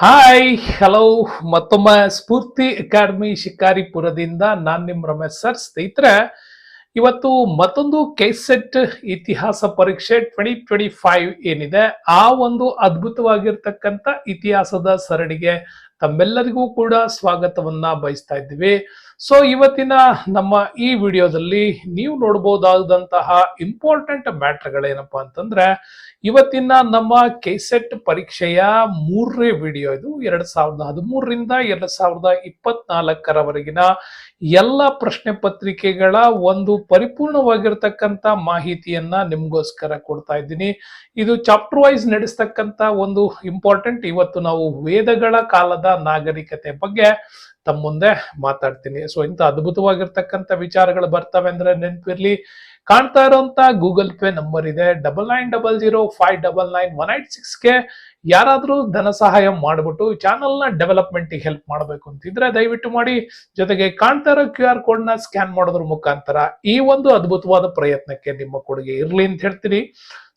Hi hello ಮತ್ತೊಮ್ಮೆ ಸ್ಫೂರ್ತಿ academy ಶಿಕಾರಿಪುರದಿಂದ ನಾನ್ ನಿಮ್ Ramesh sir. ಸ್ನೇಹಿತರೆ, ಇವತ್ತು ಮತ್ತೊಂದು ಕೆಸೆಟ್ ಇತಿಹಾಸ ಪರೀಕ್ಷೆ 2025 ಏನಿದೆ ಆ ಒಂದು ಅದ್ಭುತವಾಗಿರ್ತಕ್ಕಂಥ ಇತಿಹಾಸದ ಸರಣಿಗೆ ತಮ್ಮೆಲ್ಲರಿಗೂ ಕೂಡ ಸ್ವಾಗತವನ್ನ ಬಯಸ್ತಾ ಇದ್ದೀವಿ. ಸೊ ಇವತ್ತಿನ ನಮ್ಮ ಈ ವಿಡಿಯೋದಲ್ಲಿ ನೀವು ನೋಡಬಹುದಾದಂತಹ ಇಂಪಾರ್ಟೆಂಟ್ ಮ್ಯಾಟರ್ಗಳೇನಪ್ಪಾ ಅಂತಂದ್ರೆ, ಇವತ್ತಿನ ನಮ್ಮ ಕೆಸೆಟ್ ಪರೀಕ್ಷೆಯ ಮೂರನೇ ವಿಡಿಯೋ. ಇದು 2013ರಿಂದ 2024ರವರೆಗಿನ ಎಲ್ಲ ಪ್ರಶ್ನೆ ಪತ್ರಿಕೆಗಳ ಒಂದು ಪರಿಪೂರ್ಣವಾಗಿರ್ತಕ್ಕಂಥ ಮಾಹಿತಿಯನ್ನ ನಿಮ್ಗೋಸ್ಕರ ಕೊಡ್ತಾ ಇದ್ದೀನಿ. ಇದು ಚಾಪ್ಟರ್ ವೈಸ್ ನಡೆಸ್ತಕ್ಕಂಥ ಒಂದು ಇಂಪಾರ್ಟೆಂಟ್. ಇವತ್ತು ನಾವು ವೇದಗಳ ಕಾಲದ ನಾಗರಿಕತೆ ಬಗ್ಗೆ ತಮ್ಮ ಮುಂದೆ ಮಾತಾಡ್ತೀನಿ. ಸೊ ಇಂಥ ಅದ್ಭುತವಾಗಿರ್ತಕ್ಕಂಥ ವಿಚಾರಗಳು ಬರ್ತವೆ ಅಂದ್ರೆ ನೆನಪಿರ್ಲಿ, ಕಾಣ್ತಾ ಇರುವಂತ ಗೂಗಲ್ ಪೇ ನಂಬರ್ ಇದೆ 9900599186ಗೆ ಯಾರಾದ್ರೂ ಧನ ಸಹಾಯ ಮಾಡ್ಬಿಟ್ಟು ಚಾನಲ್ ನ ಡೆವಲಪ್ಮೆಂಟ್ ಹೆಲ್ಪ್ ಮಾಡಬೇಕು ಅಂತಿದ್ರೆ ದಯವಿಟ್ಟು ಮಾಡಿ. ಜೊತೆಗೆ ಕಾಣ್ತಾ ಇರೋ QR ಕೋಡ್ ನ ಸ್ಕ್ಯಾನ್ ಮಾಡೋದ್ರ ಮುಖಾಂತರ ಈ ಒಂದು ಅದ್ಭುತವಾದ ಪ್ರಯತ್ನಕ್ಕೆ ನಿಮ್ಮ ಕೊಡುಗೆ ಇರ್ಲಿ ಅಂತ ಹೇಳ್ತೀನಿ.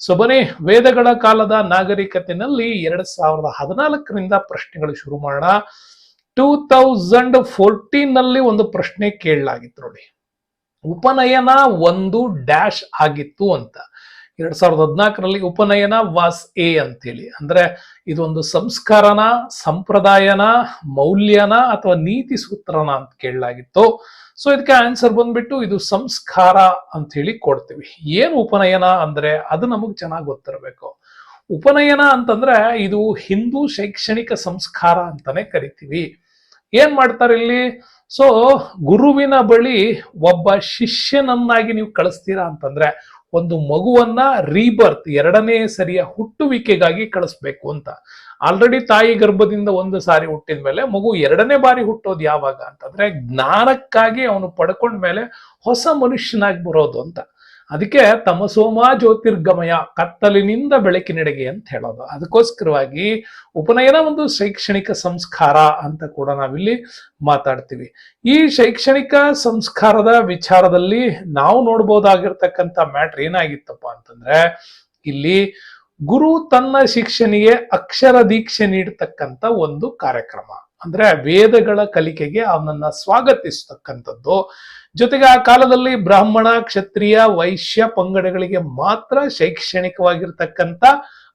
ಸೊ ಬನ್ನಿ, ವೇದಗಳ ಕಾಲದ ನಾಗರಿಕತೆನಲ್ಲಿ 2014ರಿಂದ ಪ್ರಶ್ನೆಗಳು ಶುರು ಮಾಡೋಣ. 2014 ನಲ್ಲಿ ಒಂದು ಪ್ರಶ್ನೆ ಕೇಳಲಾಗಿತ್ತು ನೋಡಿ, ಉಪನಯನ ಒಂದು ಡ್ಯಾಶ್ ಆಗಿತ್ತು ಅಂತ. 2014ರಲ್ಲಿ ಉಪನಯನ ವಾಸ್ ಎ ಅಂತೇಳಿ, ಅಂದ್ರೆ ಇದೊಂದು ಸಂಸ್ಕಾರನ, ಸಂಪ್ರದಾಯನ, ಮೌಲ್ಯನ ಅಥವಾ ನೀತಿ ಸೂತ್ರನ ಅಂತ ಕೇಳಲಾಗಿತ್ತು. ಸೊ ಇದಕ್ಕೆ ಆನ್ಸರ್ ಬಂದ್ಬಿಟ್ಟು ಇದು ಸಂಸ್ಕಾರ ಅಂತ ಹೇಳಿ ಕೊಡ್ತೀವಿ. ಏನು ಉಪನಯನ ಅಂದ್ರೆ ಅದು ನಮಗ್ ಚೆನ್ನಾಗಿ ಗೊತ್ತಿರಬೇಕು. ಉಪನಯನ ಅಂತಂದ್ರೆ ಇದು ಹಿಂದೂ ಶೈಕ್ಷಣಿಕ ಸಂಸ್ಕಾರ ಅಂತಾನೆ ಕರಿತೀವಿ. ಏನ್ ಮಾಡ್ತಾರೆ ಇಲ್ಲಿ? ಸೊ ಗುರುವಿನ ಬಳಿ ಒಬ್ಬ ಶಿಷ್ಯನನ್ನಾಗಿ ನೀವು ಕಳಿಸ್ತೀರಾ ಅಂತಂದ್ರೆ ಒಂದು ಮಗುವನ್ನ ರೀಬರ್ತ್, ಎರಡನೇ ಸರಿಯ ಹುಟ್ಟುವಿಕೆಗಾಗಿ ಕಳಿಸ್ಬೇಕು ಅಂತ. ಆಲ್ರೆಡಿ ತಾಯಿ ಗರ್ಭದಿಂದ ಒಂದು ಸಾರಿ ಹುಟ್ಟಿದ ಮೇಲೆ ಮಗು ಎರಡನೇ ಬಾರಿ ಹುಟ್ಟೋದು ಯಾವಾಗ ಅಂತಂದ್ರೆ ಜ್ಞಾನಕ್ಕಾಗಿ ಅವನು ಪಡ್ಕೊಂಡ್ಮೇಲೆ ಹೊಸ ಮನುಷ್ಯನಾಗಿ ಬರೋದು ಅಂತ. ಅದಕ್ಕೆ ತಮಸೋಮ ಜ್ಯೋತಿರ್ಗಮಯ, ಕತ್ತಲಿನಿಂದ ಬೆಳಕಿನೆಡೆಗೆ ಅಂತ ಹೇಳೋದು. ಅದಕ್ಕೋಸ್ಕರವಾಗಿ ಉಪನಯನ ಒಂದು ಶೈಕ್ಷಣಿಕ ಸಂಸ್ಕಾರ ಅಂತ ಕೂಡ ನಾವಿಲ್ಲಿ ಮಾತಾಡ್ತೀವಿ. ಈ ಶೈಕ್ಷಣಿಕ ಸಂಸ್ಕಾರದ ವಿಚಾರದಲ್ಲಿ ನಾವು ನೋಡ್ಬೋದಾಗಿರ್ತಕ್ಕಂಥ ಮ್ಯಾಟ್ರ್ ಏನಾಗಿತ್ತಪ್ಪ ಅಂತಂದ್ರೆ, ಇಲ್ಲಿ ಗುರು ತನ್ನ ಶಿಕ್ಷಣಿಗೆ ಅಕ್ಷರ ದೀಕ್ಷೆ ನೀಡತಕ್ಕಂಥ ಒಂದು ಕಾರ್ಯಕ್ರಮ. ಅಂದ್ರೆ ವೇದಗಳ ಕಲಿಕೆಗೆ ಅವನನ್ನ ಸ್ವಾಗತಿಸ್ತಕ್ಕಂಥದ್ದು. ಜೊತೆಗೆ ಆ ಕಾಲದಲ್ಲಿ ಬ್ರಾಹ್ಮಣ, ಕ್ಷತ್ರಿಯ, ವೈಶ್ಯ ಪಂಗಡಗಳಿಗೆ ಮಾತ್ರ ಶೈಕ್ಷಣಿಕವಾಗಿರ್ತಕ್ಕಂಥ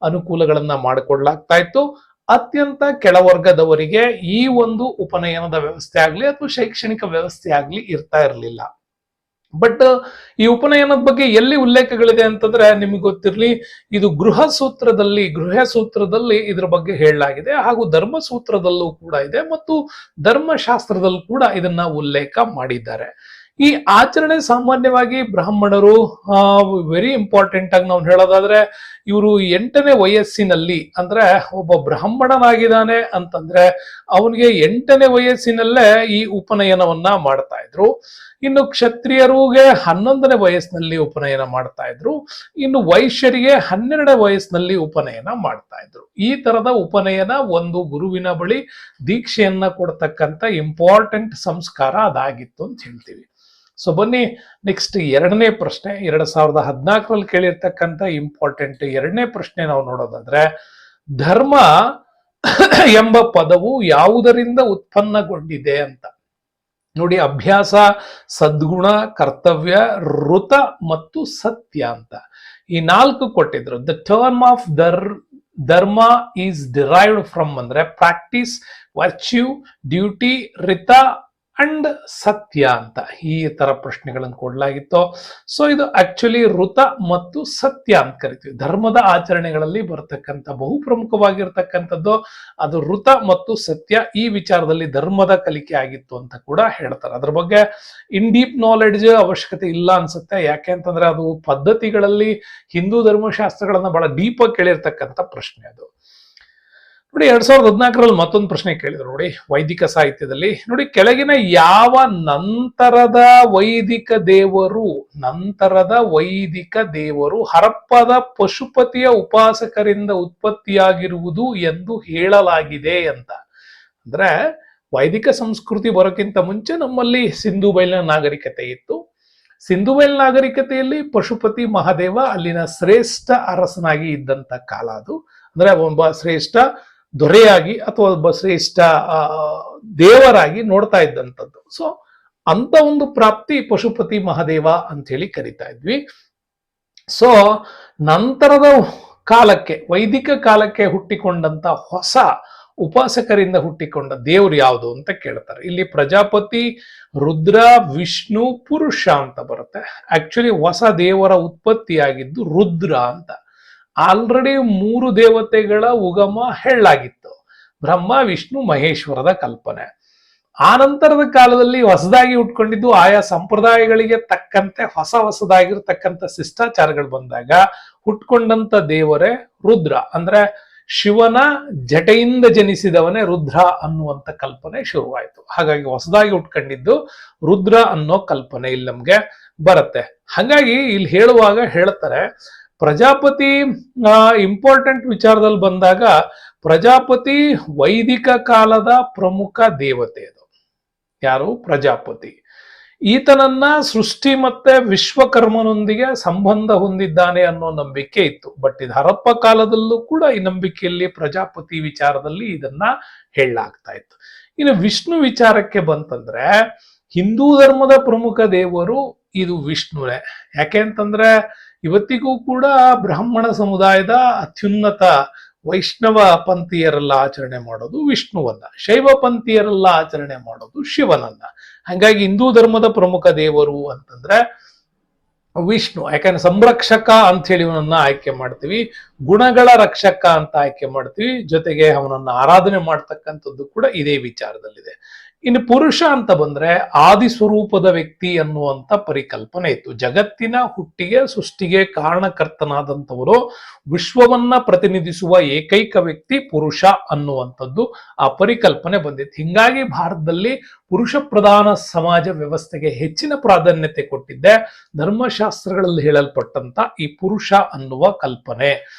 ಅನುಕೂಲಗಳನ್ನ ಮಾಡಿಕೊಡ್ಲಾಗ್ತಾ ಇತ್ತು. ಅತ್ಯಂತ ಕೆಳವರ್ಗದವರಿಗೆ ಈ ಒಂದು ಉಪನಯನದ ವ್ಯವಸ್ಥೆ ಆಗ್ಲಿ ಅಥವಾ ಶೈಕ್ಷಣಿಕ ವ್ಯವಸ್ಥೆ ಆಗ್ಲಿ ಇರ್ತಾ ಇರಲಿಲ್ಲ. ಬಟ್ ಈ ಉಪನಯನದ ಬಗ್ಗೆ ಎಲ್ಲಿ ಉಲ್ಲೇಖಗಳಿದೆ ಅಂತಂದ್ರೆ ನಿಮಗೆ ಗೊತ್ತಿರ್ಲಿ, ಇದು ಗೃಹ ಸೂತ್ರದಲ್ಲಿ ಇದ್ರ ಬಗ್ಗೆ ಹೇಳಲಾಗಿದೆ, ಹಾಗೂ ಧರ್ಮಸೂತ್ರದಲ್ಲೂ ಕೂಡ ಇದೆ ಮತ್ತು ಧರ್ಮಶಾಸ್ತ್ರದಲ್ಲೂ ಕೂಡ ಇದನ್ನ ಉಲ್ಲೇಖ ಮಾಡಿದ್ದಾರೆ. ಈ ಆಚರಣೆ ಸಾಮಾನ್ಯವಾಗಿ ಬ್ರಾಹ್ಮಣರು ವೆರಿ ಇಂಪಾರ್ಟೆಂಟ್ ಆಗಿ ನಾವು ಹೇಳೋದಾದ್ರೆ, ಇವರು 8ನೇ ವಯಸ್ಸಿನಲ್ಲಿ, ಅಂದ್ರೆ ಒಬ್ಬ ಬ್ರಾಹ್ಮಣನಾಗಿದ್ದಾನೆ ಅಂತಂದ್ರೆ ಅವನಿಗೆ 8ನೇ ವಯಸ್ಸಿನಲ್ಲೇ ಈ ಉಪನಯನವನ್ನ ಮಾಡ್ತಾ ಇದ್ರು. ಇನ್ನು ಕ್ಷತ್ರಿಯರಿಗೆ 11ನೇ ವಯಸ್ಸಿನಲ್ಲಿ ಉಪನಯನ ಮಾಡ್ತಾ ಇದ್ರು. ಇನ್ನು ವೈಶ್ಯರಿಗೆ 12ನೇ ವಯಸ್ಸಿನಲ್ಲಿ ಉಪನಯನ ಮಾಡ್ತಾ ಇದ್ರು. ಈ ತರದ ಉಪನಯನ ಒಂದು ಗುರುವಿನ ಬಳಿ ದೀಕ್ಷೆಯನ್ನ ಕೊಡ್ತಕ್ಕಂಥ ಇಂಪಾರ್ಟೆಂಟ್ ಸಂಸ್ಕಾರ ಅದಾಗಿತ್ತು ಅಂತ ಹೇಳ್ತೀವಿ. ಸೊ ಬನ್ನಿ, ನೆಕ್ಸ್ಟ್ ಎರಡನೇ ಪ್ರಶ್ನೆ, 2014ರಲ್ಲಿ ಕೇಳಿರ್ತಕ್ಕಂಥ ಇಂಪಾರ್ಟೆಂಟ್ ಎರಡನೇ ಪ್ರಶ್ನೆ ನಾವು ನೋಡೋದಾದ್ರೆ, ಧರ್ಮ ಎಂಬ ಪದವು ಯಾವುದರಿಂದ ಉತ್ಪನ್ನಗೊಂಡಿದೆ ಅಂತ ನೋಡಿ. ಅಭ್ಯಾಸ, ಸದ್ಗುಣ, ಕರ್ತವ್ಯ, ಋತ ಮತ್ತು ಸತ್ಯ ಅಂತ ಈ 4 ಕೊಟ್ಟಿದ್ರು. ದ ಟರ್ಮ್ ಆಫ್ ಧರ್ಮ ಈಸ್ ಡಿರೈವ್ಡ್ ಫ್ರಮ್ ಅಂದ್ರೆ ಪ್ರಾಕ್ಟೀಸ್, ವರ್ಚ್ಯೂ, ಡ್ಯೂಟಿ, ರಿತ ಅಂಡ್ ಸತ್ಯ ಅಂತ ಈ ತರ ಪ್ರಶ್ನೆಗಳನ್ನು ಕೊಡಲಾಗಿತ್ತು. ಸೊ ಇದು ಆಕ್ಚುಲಿ ಋತ ಮತ್ತು ಸತ್ಯ ಅಂತ ಕರಿತೀವಿ. ಧರ್ಮದ ಆಚರಣೆಗಳಲ್ಲಿ ಬರತಕ್ಕಂಥ ಬಹು ಪ್ರಮುಖವಾಗಿರ್ತಕ್ಕಂಥದ್ದು ಅದು ಋತ ಮತ್ತು ಸತ್ಯ. ಈ ವಿಚಾರದಲ್ಲಿ ಧರ್ಮದ ಕಲಿಕೆ ಆಗಿತ್ತು ಅಂತ ಕೂಡ ಹೇಳ್ತಾರೆ. ಅದ್ರ ಬಗ್ಗೆ ಇನ್ ಡೀಪ್ ನಾಲೆಡ್ಜ್ ಅವಶ್ಯಕತೆ ಇಲ್ಲ ಅನ್ಸುತ್ತೆ. ಯಾಕೆ ಅಂತಂದ್ರೆ ಅದು ಪದ್ಧತಿಗಳಲ್ಲಿ ಹಿಂದೂ ಧರ್ಮಶಾಸ್ತ್ರಗಳನ್ನ ಬಹಳ ಡೀಪ್ ಆಗಿ ಕೇಳಿರ್ತಕ್ಕಂಥ ಪ್ರಶ್ನೆ ಅದು. ನೋಡಿ, 2014ರಲ್ಲಿ ಮತ್ತೊಂದು ಪ್ರಶ್ನೆ ಕೇಳಿದ್ರು ನೋಡಿ, ವೈದಿಕ ಸಾಹಿತ್ಯದಲ್ಲಿ ನೋಡಿ, ಕೆಳಗಿನ ಯಾವ ನಂತರದ ವೈದಿಕ ದೇವರು ಹರಪ್ಪದ ಪಶುಪತಿಯ ಉಪಾಸಕರಿಂದ ಉತ್ಪತ್ತಿಯಾಗಿರುವುದು ಎಂದು ಹೇಳಲಾಗಿದೆ ಅಂತ. ಅಂದ್ರೆ ವೈದಿಕ ಸಂಸ್ಕೃತಿ ಬರೋಕ್ಕಿಂತ ಮುಂಚೆ ನಮ್ಮಲ್ಲಿ ಸಿಂಧು ಬಯಲಿನ ನಾಗರಿಕತೆ ಇತ್ತು. ಸಿಂಧು ಬಯಲು ನಾಗರಿಕತೆಯಲ್ಲಿ ಪಶುಪತಿ ಮಹಾದೇವ ಅಲ್ಲಿನ ಶ್ರೇಷ್ಠ ಅರಸನಾಗಿ ಇದ್ದಂತ ಕಾಲ ಅದು. ಅಂದ್ರೆ ಒಬ್ಬ ಶ್ರೇಷ್ಠ ದೊರೆಯಾಗಿ ಅಥವಾ ಒಬ್ಬ ಶ್ರೇಷ್ಠ ದೇವರಾಗಿ ನೋಡ್ತಾ ಇದ್ದಂಥದ್ದು. ಸೊ ಅಂತ ಒಂದು ಪ್ರಾಪ್ತಿ ಪಶುಪತಿ ಮಹಾದೇವ ಅಂತ ಹೇಳಿ ಕರಿತಾ ಇದ್ವಿ. ಸೊ ನಂತರದ ಕಾಲಕ್ಕೆ, ವೈದಿಕ ಕಾಲಕ್ಕೆ ಹುಟ್ಟಿಕೊಂಡಂತ ಹೊಸ ಉಪಾಸಕರಿಂದ ಹುಟ್ಟಿಕೊಂಡ ದೇವ್ರು ಯಾವುದು ಅಂತ ಕೇಳ್ತಾರೆ. ಇಲ್ಲಿ ಪ್ರಜಾಪತಿ, ರುದ್ರ, ವಿಷ್ಣು, ಪುರುಷ ಅಂತ ಬರುತ್ತೆ. ಆಕ್ಚುಲಿ ಹೊಸ ದೇವರ ಉತ್ಪತ್ತಿಯಾಗಿದ್ದು ರುದ್ರ ಅಂತ. ಆಲ್ರೆಡಿ 3 ದೇವತೆಗಳ ಉಗಮ ಹೇಳಲಾಗಿತ್ತು, ಬ್ರಹ್ಮ, ವಿಷ್ಣು, ಮಹೇಶ್ವರದ ಕಲ್ಪನೆ. ಆ ನಂತರದ ಕಾಲದಲ್ಲಿ ಹೊಸದಾಗಿ ಉಟ್ಕೊಂಡಿದ್ದು ಆಯಾ ಸಂಪ್ರದಾಯಗಳಿಗೆ ತಕ್ಕಂತೆ ಹೊಸದಾಗಿರ್ತಕ್ಕಂಥ ಶಿಷ್ಟಾಚಾರಗಳು ಬಂದಾಗ ಹುಟ್ಕೊಂಡಂತ ದೇವರೇ ರುದ್ರ. ಅಂದ್ರೆ ಶಿವನ ಜಟೆಯಿಂದ ಜನಿಸಿದವನೇ ರುದ್ರ ಅನ್ನುವಂತ ಕಲ್ಪನೆ ಶುರುವಾಯಿತು. ಹಾಗಾಗಿ ಹೊಸದಾಗಿ ಉಟ್ಕೊಂಡಿದ್ದು ರುದ್ರ ಅನ್ನೋ ಕಲ್ಪನೆ ಇಲ್ಲಿ ನಮ್ಗೆ ಬರುತ್ತೆ. ಹಾಗಾಗಿ ಇಲ್ಲಿ ಹೇಳುವಾಗ ಹೇಳ್ತಾರೆ, ಪ್ರಜಾಪತಿ ಇಂಪಾರ್ಟೆಂಟ್ ವಿಚಾರದಲ್ಲಿ ಬಂದಾಗ ಪ್ರಜಾಪತಿ ವೈದಿಕ ಕಾಲದ ಪ್ರಮುಖ ದೇವತೆ. ಅದು ಯಾರು? ಪ್ರಜಾಪತಿ. ಈತನನ್ನ ಸೃಷ್ಟಿ ಮತ್ತೆ ವಿಶ್ವಕರ್ಮನೊಂದಿಗೆ ಸಂಬಂಧ ಹೊಂದಿದ್ದಾನೆ ಅನ್ನೋ ನಂಬಿಕೆ ಇತ್ತು. ಬಟ್ ಇದು ಹರಪ್ಪ ಕಾಲದಲ್ಲೂ ಕೂಡ ಈ ನಂಬಿಕೆಯಲ್ಲಿ ಪ್ರಜಾಪತಿ ವಿಚಾರದಲ್ಲಿ ಇದನ್ನ ಹೇಳಲಾಗ್ತಾ ಇತ್ತು. ಇನ್ನು ವಿಷ್ಣು ವಿಚಾರಕ್ಕೆ ಬಂತಂದ್ರೆ ಹಿಂದೂ ಧರ್ಮದ ಪ್ರಮುಖ ದೇವರು ಇದು ವಿಷ್ಣುವೇ. ಯಾಕೆ ಅಂತಂದ್ರೆ ಇವತ್ತಿಗೂ ಕೂಡ ಬ್ರಾಹ್ಮಣ ಸಮುದಾಯದ ಅತ್ಯುನ್ನತ ವೈಷ್ಣವ ಪಂಥೀಯರೆಲ್ಲ ಆಚರಣೆ ಮಾಡೋದು ವಿಷ್ಣುವನ್ನ, ಶೈವ ಪಂಥೀಯರೆಲ್ಲ ಆಚರಣೆ ಮಾಡೋದು ಶಿವನನ್ನ. ಹಾಗಾಗಿ ಹಿಂದೂ ಧರ್ಮದ ಪ್ರಮುಖ ದೇವರು ಅಂತಂದ್ರೆ ವಿಷ್ಣು. ಯಾಕಂದ್ರೆ ಸಂರಕ್ಷಕ ಅಂತ ಹೇಳಿ ಅವನನ್ನ ಆಯ್ಕೆ ಮಾಡ್ತೀವಿ, ಗುಣಗಳ ರಕ್ಷಕ ಅಂತ ಆಯ್ಕೆ ಮಾಡ್ತೀವಿ, ಜೊತೆಗೆ ಅವನನ್ನ ಆರಾಧನೆ ಮಾಡ್ತಕ್ಕಂಥದ್ದು ಕೂಡ ಇದೇ ವಿಚಾರದಲ್ಲಿದೆ. ಇನ್ನು ಪುರುಷ ಅಂತ ಬಂದ್ರೆ ಆದಿ ಸ್ವರೂಪದ ವ್ಯಕ್ತಿ ಅನ್ನುವಂತ ಪರಿಕಲ್ಪನೆ ಇತ್ತು. ಜಗತ್ತಿನ ಹುಟ್ಟಿಗೆ ಸೃಷ್ಟಿಗೆ ಕಾರಣಕರ್ತನಾದಂಥವರು, ವಿಶ್ವವನ್ನ ಪ್ರತಿನಿಧಿಸುವ ಏಕೈಕ ವ್ಯಕ್ತಿ ಪುರುಷ ಅನ್ನುವಂಥದ್ದು ಆ ಪರಿಕಲ್ಪನೆ ಬಂದಿತ್ತು. ಹಿಂಗಾಗಿ ಭಾರತದಲ್ಲಿ ಪುರುಷ ಪ್ರಧಾನ ಸಮಾಜ ವ್ಯವಸ್ಥೆಗೆ ಹೆಚ್ಚಿನ ಪ್ರಾಧಾನ್ಯತೆ ಕೊಟ್ಟಿದ್ದೆ ಧರ್ಮಶಾಸ್ತ್ರಗಳಲ್ಲಿ ಹೇಳಲ್ಪಟ್ಟಂತ ಈ ಪುರುಷ ಅನ್ನುವ ಕಲ್ಪನೆ.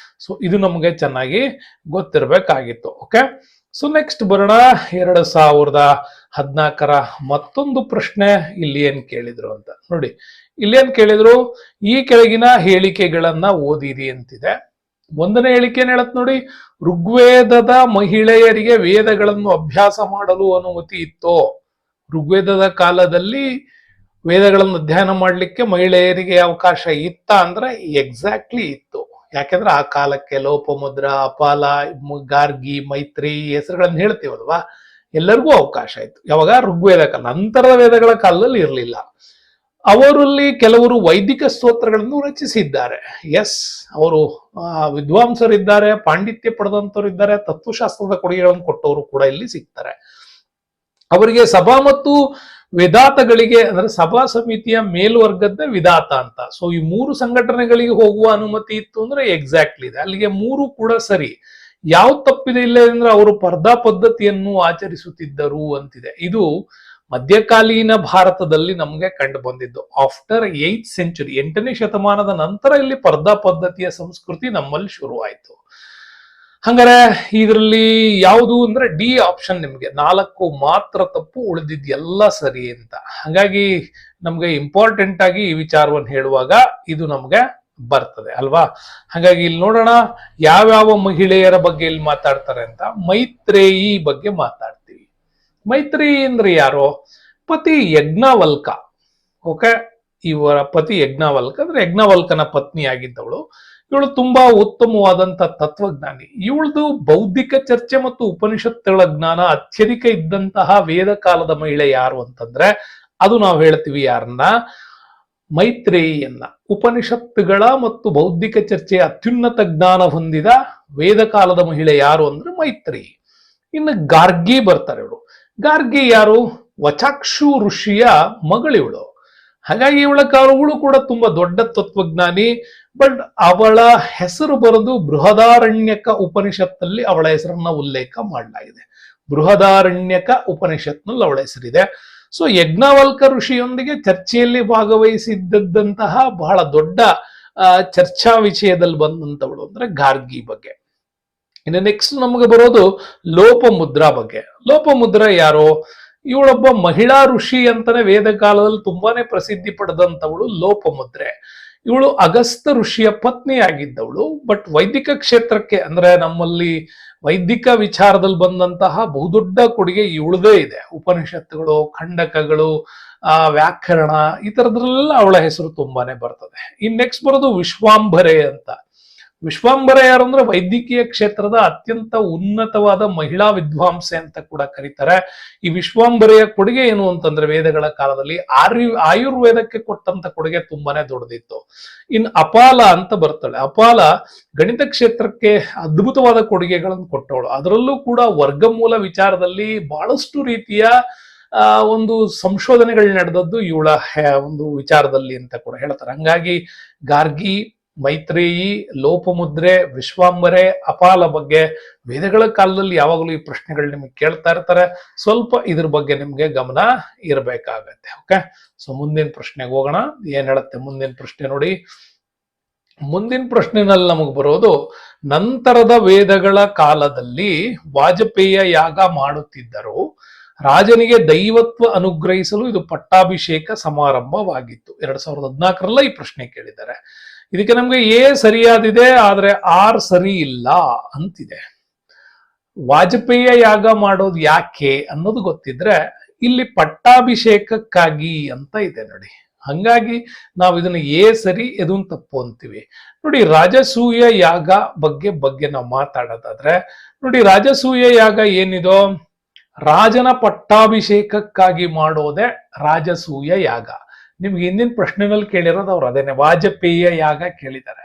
ಸೊ ಇದು ನಮಗೆ ಚೆನ್ನಾಗಿ ಗೊತ್ತಿರಬೇಕಾಗಿತ್ತು. ಓಕೆ, ಸೊ ನೆಕ್ಸ್ಟ್ ಬರೋಣ 2014 ಮತ್ತೊಂದು ಪ್ರಶ್ನೆ. ಇಲ್ಲಿ ಏನ್ ಕೇಳಿದ್ರು ಅಂತ ನೋಡಿ. ಇಲ್ಲಿ ಏನ್ ಕೇಳಿದ್ರು, ಈ ಕೆಳಗಿನ ಹೇಳಿಕೆಗಳನ್ನ ಓದಿರಿ ಅಂತಿದೆ. 1ನೇ ಹೇಳಿಕೆ ಏನ್ ಹೇಳತ್ ನೋಡಿ, ಋಗ್ವೇದದ ಮಹಿಳೆಯರಿಗೆ ವೇದಗಳನ್ನು ಅಭ್ಯಾಸ ಮಾಡಲು ಅನುಮತಿ ಇತ್ತೋ? ಋಗ್ವೇದದ ಕಾಲದಲ್ಲಿ ವೇದಗಳನ್ನು ಅಧ್ಯಯನ ಮಾಡ್ಲಿಕ್ಕೆ ಮಹಿಳೆಯರಿಗೆ ಅವಕಾಶ ಇತ್ತ ಅಂದ್ರೆ ಎಕ್ಸಾಕ್ಟ್ಲಿ ಇತ್ತು. ಯಾಕೆಂದ್ರೆ ಆ ಕಾಲಕ್ಕೆ ಲೋಪಮುದ್ರ, ಅಪಾಲ, ಗಾರ್ಗಿ, ಮೈತ್ರಿ ಹೆಸರುಗಳನ್ನ ಹೇಳ್ತೀವಲ್ವಾ, ಎಲ್ಲರಿಗೂ ಅವಕಾಶ ಇತ್ತು. ಯಾವಾಗ? ಋಗ್ವೇದ ಕಾಲ. ನಂತರದ ವೇದಗಳ ಕಾಲದಲ್ಲಿ ಇರಲಿಲ್ಲ. ಅವರಲ್ಲಿ ಕೆಲವರು ವೈದಿಕ ಸ್ತೋತ್ರಗಳನ್ನು ರಚಿಸಿದ್ದಾರೆ. ಎಸ್, ಅವರು ವಿದ್ವಾಂಸರಿದ್ದಾರೆ, ಪಾಂಡಿತ್ಯ ಪಡೆದಂತವ್ರು ಇದ್ದಾರೆ, ತತ್ವಶಾಸ್ತ್ರದ ಕೊಡುಗೆಗಳನ್ನು ಕೊಟ್ಟವರು ಕೂಡ ಇಲ್ಲಿ ಸಿಗ್ತಾರೆ. ಅವರಿಗೆ ಸಭಾ ಮತ್ತು ವೇದಾತಗಳಿಗೆ ಅಂದ್ರೆ ಸಭಾ ಸಮಿತಿಯ ಮೇಲ್ವರ್ಗದ ವಿಧಾತ ಅಂತ. ಸೊ ಈ 3 ಸಂಘಟನೆಗಳಿಗೆ ಹೋಗುವ ಅನುಮತಿ ಇತ್ತು ಅಂದ್ರೆ ಎಕ್ಸಾಕ್ಟ್ಲಿ ಇದೆ. ಅಲ್ಲಿಗೆ 3 ಕೂಡ ಸರಿ. ಯಾವ ತಪ್ಪಿದೆ ಇಲ್ಲ ಅಂದ್ರೆ ಅವರು ಪರ್ದಾ ಪದ್ಧತಿಯನ್ನು ಆಚರಿಸುತ್ತಿದ್ದರು ಅಂತಿದೆ. ಇದು ಮಧ್ಯಕಾಲೀನ ಭಾರತದಲ್ಲಿ ನಮಗೆ ಕಂಡು ಬಂದಿದ್ದು. ಆಫ್ಟರ್ 8th century, 8ನೇ ಶತಮಾನದ ನಂತರ ಇಲ್ಲಿ ಪರ್ದಾ ಪದ್ಧತಿಯ ಸಂಸ್ಕೃತಿ ನಮ್ಮಲ್ಲಿ ಶುರುವಾಯಿತು. ಹಂಗಾರೆ ಇದರಲ್ಲಿ ಯಾವುದು ಅಂದ್ರೆ ಡಿ ಆಪ್ಷನ್. ನಿಮ್ಗೆ 4 ಮಾತ್ರ ತಪ್ಪು, ಉಳಿದಿದ್ ಎಲ್ಲ ಸರಿ ಅಂತ. ಹಾಗಾಗಿ ನಮ್ಗೆ ಇಂಪಾರ್ಟೆಂಟ್ ಆಗಿ ಈ ವಿಚಾರವನ್ನು ಹೇಳುವಾಗ ಇದು ನಮ್ಗೆ ಬರ್ತದೆ ಅಲ್ವಾ. ಹಾಗಾಗಿ ಇಲ್ಲಿ ನೋಡೋಣ ಯಾವ್ಯಾವ ಮಹಿಳೆಯರ ಬಗ್ಗೆ ಇಲ್ಲಿ ಮಾತಾಡ್ತಾರೆ ಅಂತ. ಮೈತ್ರೇಯಿ ಬಗ್ಗೆ ಮಾತಾಡ್ತೀವಿ. ಮೈತ್ರೇಯಿ ಅಂದ್ರೆ ಯಾರು? ಪತಿ ಯಜ್ಞವಲ್ಕ. ಓಕೆ, ಇವರ ಪತಿ ಯಜ್ಞವಲ್ಕ ಅಂದ್ರೆ ಯಜ್ಞವಲ್ಕನ ಪತ್ನಿ ಆಗಿದ್ದವಳು. ಇವಳು ತುಂಬಾ ಉತ್ತಮವಾದಂತ ತತ್ವಜ್ಞಾನಿ. ಇವಳದು ಬೌದ್ಧಿಕ ಚರ್ಚೆ ಮತ್ತು ಉಪನಿಷತ್ತುಗಳ ಜ್ಞಾನ ಅತ್ಯಧಿಕ ಇದ್ದಂತಹ ವೇದ ಕಾಲದ ಮಹಿಳೆ ಯಾರು ಅಂತಂದ್ರೆ ಅದು ನಾವು ಹೇಳ್ತೀವಿ ಯಾರನ್ನ? ಮೈತ್ರೇಯಿಯನ್ನ. ಉಪನಿಷತ್ತುಗಳ ಮತ್ತು ಬೌದ್ಧಿಕ ಚರ್ಚೆಯ ಅತ್ಯುನ್ನತ ಜ್ಞಾನ ಹೊಂದಿದ ವೇದ ಕಾಲದ ಮಹಿಳೆ ಯಾರು ಅಂದ್ರೆ ಮೈತ್ರೇಯಿ. ಇನ್ನು ಗಾರ್ಗಿ ಬರ್ತಾರೆ. ಇವಳು ಗಾರ್ಗಿ ಯಾರು? ವಚಾಕ್ಷು ಋಷಿಯ ಮಗಳಿವಳು. ಹಾಗಾಗಿ ಇವಳು ಕೂಡ ತುಂಬಾ ದೊಡ್ಡ ತತ್ವಜ್ಞಾನಿ. ಬಟ್ ಅವಳ ಹೆಸರು ಬರೆದು ಬೃಹದಾರಣ್ಯಕ ಉಪನಿಷತ್ನಲ್ಲಿ ಅವಳ ಹೆಸರನ್ನ ಉಲ್ಲೇಖ ಮಾಡಲಾಗಿದೆ. ಬೃಹದಾರಣ್ಯಕ ಉಪನಿಷತ್ನಲ್ಲಿ ಅವಳ ಹೆಸರಿದೆ. ಸೊ ಯಜ್ಞವಲ್ಕ ಋಷಿಯೊಂದಿಗೆ ಚರ್ಚೆಯಲ್ಲಿ ಭಾಗವಹಿಸಿದ್ದಂತಹ ಬಹಳ ದೊಡ್ಡ ಚರ್ಚಾ ವಿಷಯದಲ್ಲಿ ಬಂದಂತವಳು ಅಂದ್ರೆ ಗಾರ್ಗಿ ಬಗ್ಗೆ. ಇನ್ನು ನೆಕ್ಸ್ಟ್ ನಮಗೆ ಬರೋದು ಲೋಪಮುದ್ರಾ ಬಗ್ಗೆ. ಲೋಪಮುದ್ರಾ ಯಾರು? ಇವಳೊಬ್ಬ ಮಹಿಳಾ ಋಷಿ ಅಂತಾನೆ ವೇದ ಕಾಲದಲ್ಲಿ ತುಂಬಾನೇ ಪ್ರಸಿದ್ಧಿ ಪಡೆದಂತವಳು ಲೋಪಮುದ್ರೆ. ಇವಳು ಅಗಸ್ತ್ಯ ಋಷಿಯ ಪತ್ನಿ ಆಗಿದ್ದವಳು. ಬಟ್ ವೈದಿಕ ಕ್ಷೇತ್ರಕ್ಕೆ ಅಂದ್ರೆ ನಮ್ಮಲ್ಲಿ ವೈದಿಕ ವಿಚಾರದಲ್ಲಿ ಬಂದಂತಹ ಬಹುದೊಡ್ಡ ಕೊಡುಗೆ ಇವಳದೇ ಇದೆ. ಉಪನಿಷತ್ತುಗಳು, ಖಂಡಕಗಳು, ವ್ಯಾಕರಣ, ಈ ತರದ್ರೆಲ್ಲ ಅವಳ ಹೆಸರು ತುಂಬಾನೇ ಬರ್ತದೆ. ಇನ್ ನೆಕ್ಸ್ಟ್ ಬರೋದು ವಿಶ್ವಾಂಭರೆ ಅಂತ. ವಿಶ್ವಾಂಭರೆ ಯಾರು ಅಂದ್ರೆ ವೈದ್ಯಕೀಯ ಕ್ಷೇತ್ರದ ಅತ್ಯಂತ ಉನ್ನತವಾದ ಮಹಿಳಾ ವಿದ್ವಾಂಸೆ ಅಂತ ಕೂಡ ಕರೀತಾರೆ. ಈ ವಿಶ್ವಾಂಭರೆಯ ಕೊಡುಗೆ ಏನು ಅಂತಂದ್ರೆ ವೇದಗಳ ಕಾಲದಲ್ಲಿ ಆಯುರ್ವೇದಕ್ಕೆ ಕೊಟ್ಟಂತ ಕೊಡುಗೆ ತುಂಬಾನೇ ದೊಡ್ಡದಿತ್ತು. ಇನ್ ಅಪಾಲ ಅಂತ ಬರ್ತಾಳೆ. ಅಪಾಲ ಗಣಿತ ಕ್ಷೇತ್ರಕ್ಕೆ ಅದ್ಭುತವಾದ ಕೊಡುಗೆಗಳನ್ನು ಕೊಟ್ಟವಳು. ಅದರಲ್ಲೂ ಕೂಡ ವರ್ಗಮೂಲ ವಿಚಾರದಲ್ಲಿ ಬಹಳಷ್ಟು ರೀತಿಯ ಒಂದು ಸಂಶೋಧನೆಗಳು ನಡೆದದ್ದು ಇವಳ ಒಂದು ವಿಚಾರದಲ್ಲಿ ಅಂತ ಕೂಡ ಹೇಳ್ತಾರೆ. ಹಂಗಾಗಿ ಗಾರ್ಗಿ, ಮೈತ್ರೇಯಿ, ಲೋಪಮುದ್ರೆ, ವಿಶ್ವಾಂಬರೆ, ಅಪಾಲ ಬಗ್ಗೆ ವೇದಗಳ ಕಾಲದಲ್ಲಿ ಯಾವಾಗಲೂ ಈ ಪ್ರಶ್ನೆಗಳು ನಿಮಗೆ ಕೇಳ್ತಾ ಇರ್ತಾರೆ. ಸ್ವಲ್ಪ ಇದ್ರ ಬಗ್ಗೆ ನಿಮ್ಗೆ ಗಮನ ಇರಬೇಕಾಗತ್ತೆ. ಓಕೆ, ಸೊ ಮುಂದಿನ ಪ್ರಶ್ನೆಗೆ ಹೋಗೋಣ. ಏನ್ ಹೇಳುತ್ತೆ ಮುಂದಿನ ಪ್ರಶ್ನೆ ನೋಡಿ. ಮುಂದಿನ ಪ್ರಶ್ನೆನಲ್ಲಿ ನಮಗೆ ಬರೋದು, ನಂತರದ ವೇದಗಳ ಕಾಲದಲ್ಲಿ ವಾಜಪೇಯ ಯಾಗ ಮಾಡುತ್ತಿದ್ದರು, ರಾಜನಿಗೆ ದೈವತ್ವ ಅನುಗ್ರಹಿಸಲು ಇದು ಪಟ್ಟಾಭಿಷೇಕ ಸಮಾರಂಭವಾಗಿತ್ತು. 2014 ಈ ಪ್ರಶ್ನೆ ಕೇಳಿದ್ದಾರೆ. ಇದಕ್ಕೆ ನಮ್ಗೆ ಎ ಸರಿಯಾದಿದೆ, ಆದ್ರೆ ಆರ್ ಸರಿ ಇಲ್ಲ ಅಂತಿದೆ. ವಾಜಪೇಯ ಯಾಗ ಮಾಡೋದು ಯಾಕೆ ಅನ್ನೋದು ಗೊತ್ತಿದ್ರೆ ಇಲ್ಲಿ ಪಟ್ಟಾಭಿಷೇಕಕ್ಕಾಗಿ ಅಂತ ಇದೆ ನೋಡಿ. ಹಂಗಾಗಿ ನಾವು ಇದನ್ನ ಎ ಸರಿ, ಇದನ್ನು ತಪ್ಪು ಅಂತೀವಿ. ನೋಡಿ, ರಾಜಸೂಯ ಯಾಗ ಬಗ್ಗೆ ನಾವು ಮಾತಾಡೋದಾದ್ರೆ ನೋಡಿ, ರಾಜಸೂಯ ಯಾಗ ಏನಿದೋ ರಾಜನ ಪಟ್ಟಾಭಿಷೇಕಕ್ಕಾಗಿ ಮಾಡೋದೇ ರಾಜಸೂಯ ಯಾಗ. ನಿಮ್ಗೆ ಹಿಂದಿನ ಪ್ರಶ್ನೆನಲ್ಲಿ ಕೇಳಿರೋದು ಅವ್ರು ಅದೇನೆ, ವಾಜಪೇಯ ಯಾಗ ಕೇಳಿದ್ದಾರೆ.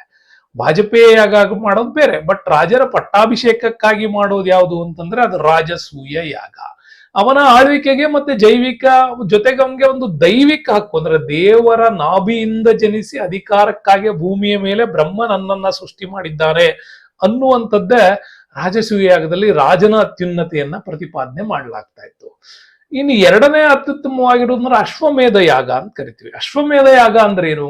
ವಾಜಪೇಯ ಯಾಗ ಮಾಡೋದು ಬೇರೆ, ಬಟ್ ರಾಜರ ಪಟ್ಟಾಭಿಷೇಕಕ್ಕಾಗಿ ಮಾಡೋದು ಯಾವುದು ಅಂತಂದ್ರೆ ಅದು ರಾಜಸೂಯ ಯಾಗ. ಅವನ ಆಳ್ವಿಕೆಗೆ ಮತ್ತೆ ಜೈವಿಕ ಜೊತೆಗೆ ಅವನಿಗೆ ಒಂದು ದೈವಿಕ ಹಕ್ಕು, ಅಂದ್ರೆ ದೇವರ ನಾಭಿಯಿಂದ ಜನಿಸಿ ಅಧಿಕಾರಕ್ಕಾಗಿ ಭೂಮಿಯ ಮೇಲೆ ಬ್ರಹ್ಮ ನನ್ನನ್ನ ಸೃಷ್ಟಿ ಮಾಡಿದ್ದಾನೆ ಅನ್ನುವಂಥದ್ದೇ ರಾಜಸೂಯ ಯಾಗದಲ್ಲಿ ರಾಜನ ಅತ್ಯುನ್ನತೆಯನ್ನ ಪ್ರತಿಪಾದನೆ ಮಾಡಲಾಗ್ತಾ ಇತ್ತು. ಇನ್ನು ಎರಡನೇ ಅತ್ಯುತ್ತಮವಾಗಿರೋದ್ರ ಅಶ್ವಮೇಧ ಯಾಗ ಅಂತ ಕರಿತೀವಿ. ಅಶ್ವಮೇಧ ಯಾಗ ಅಂದ್ರೆ ಏನು?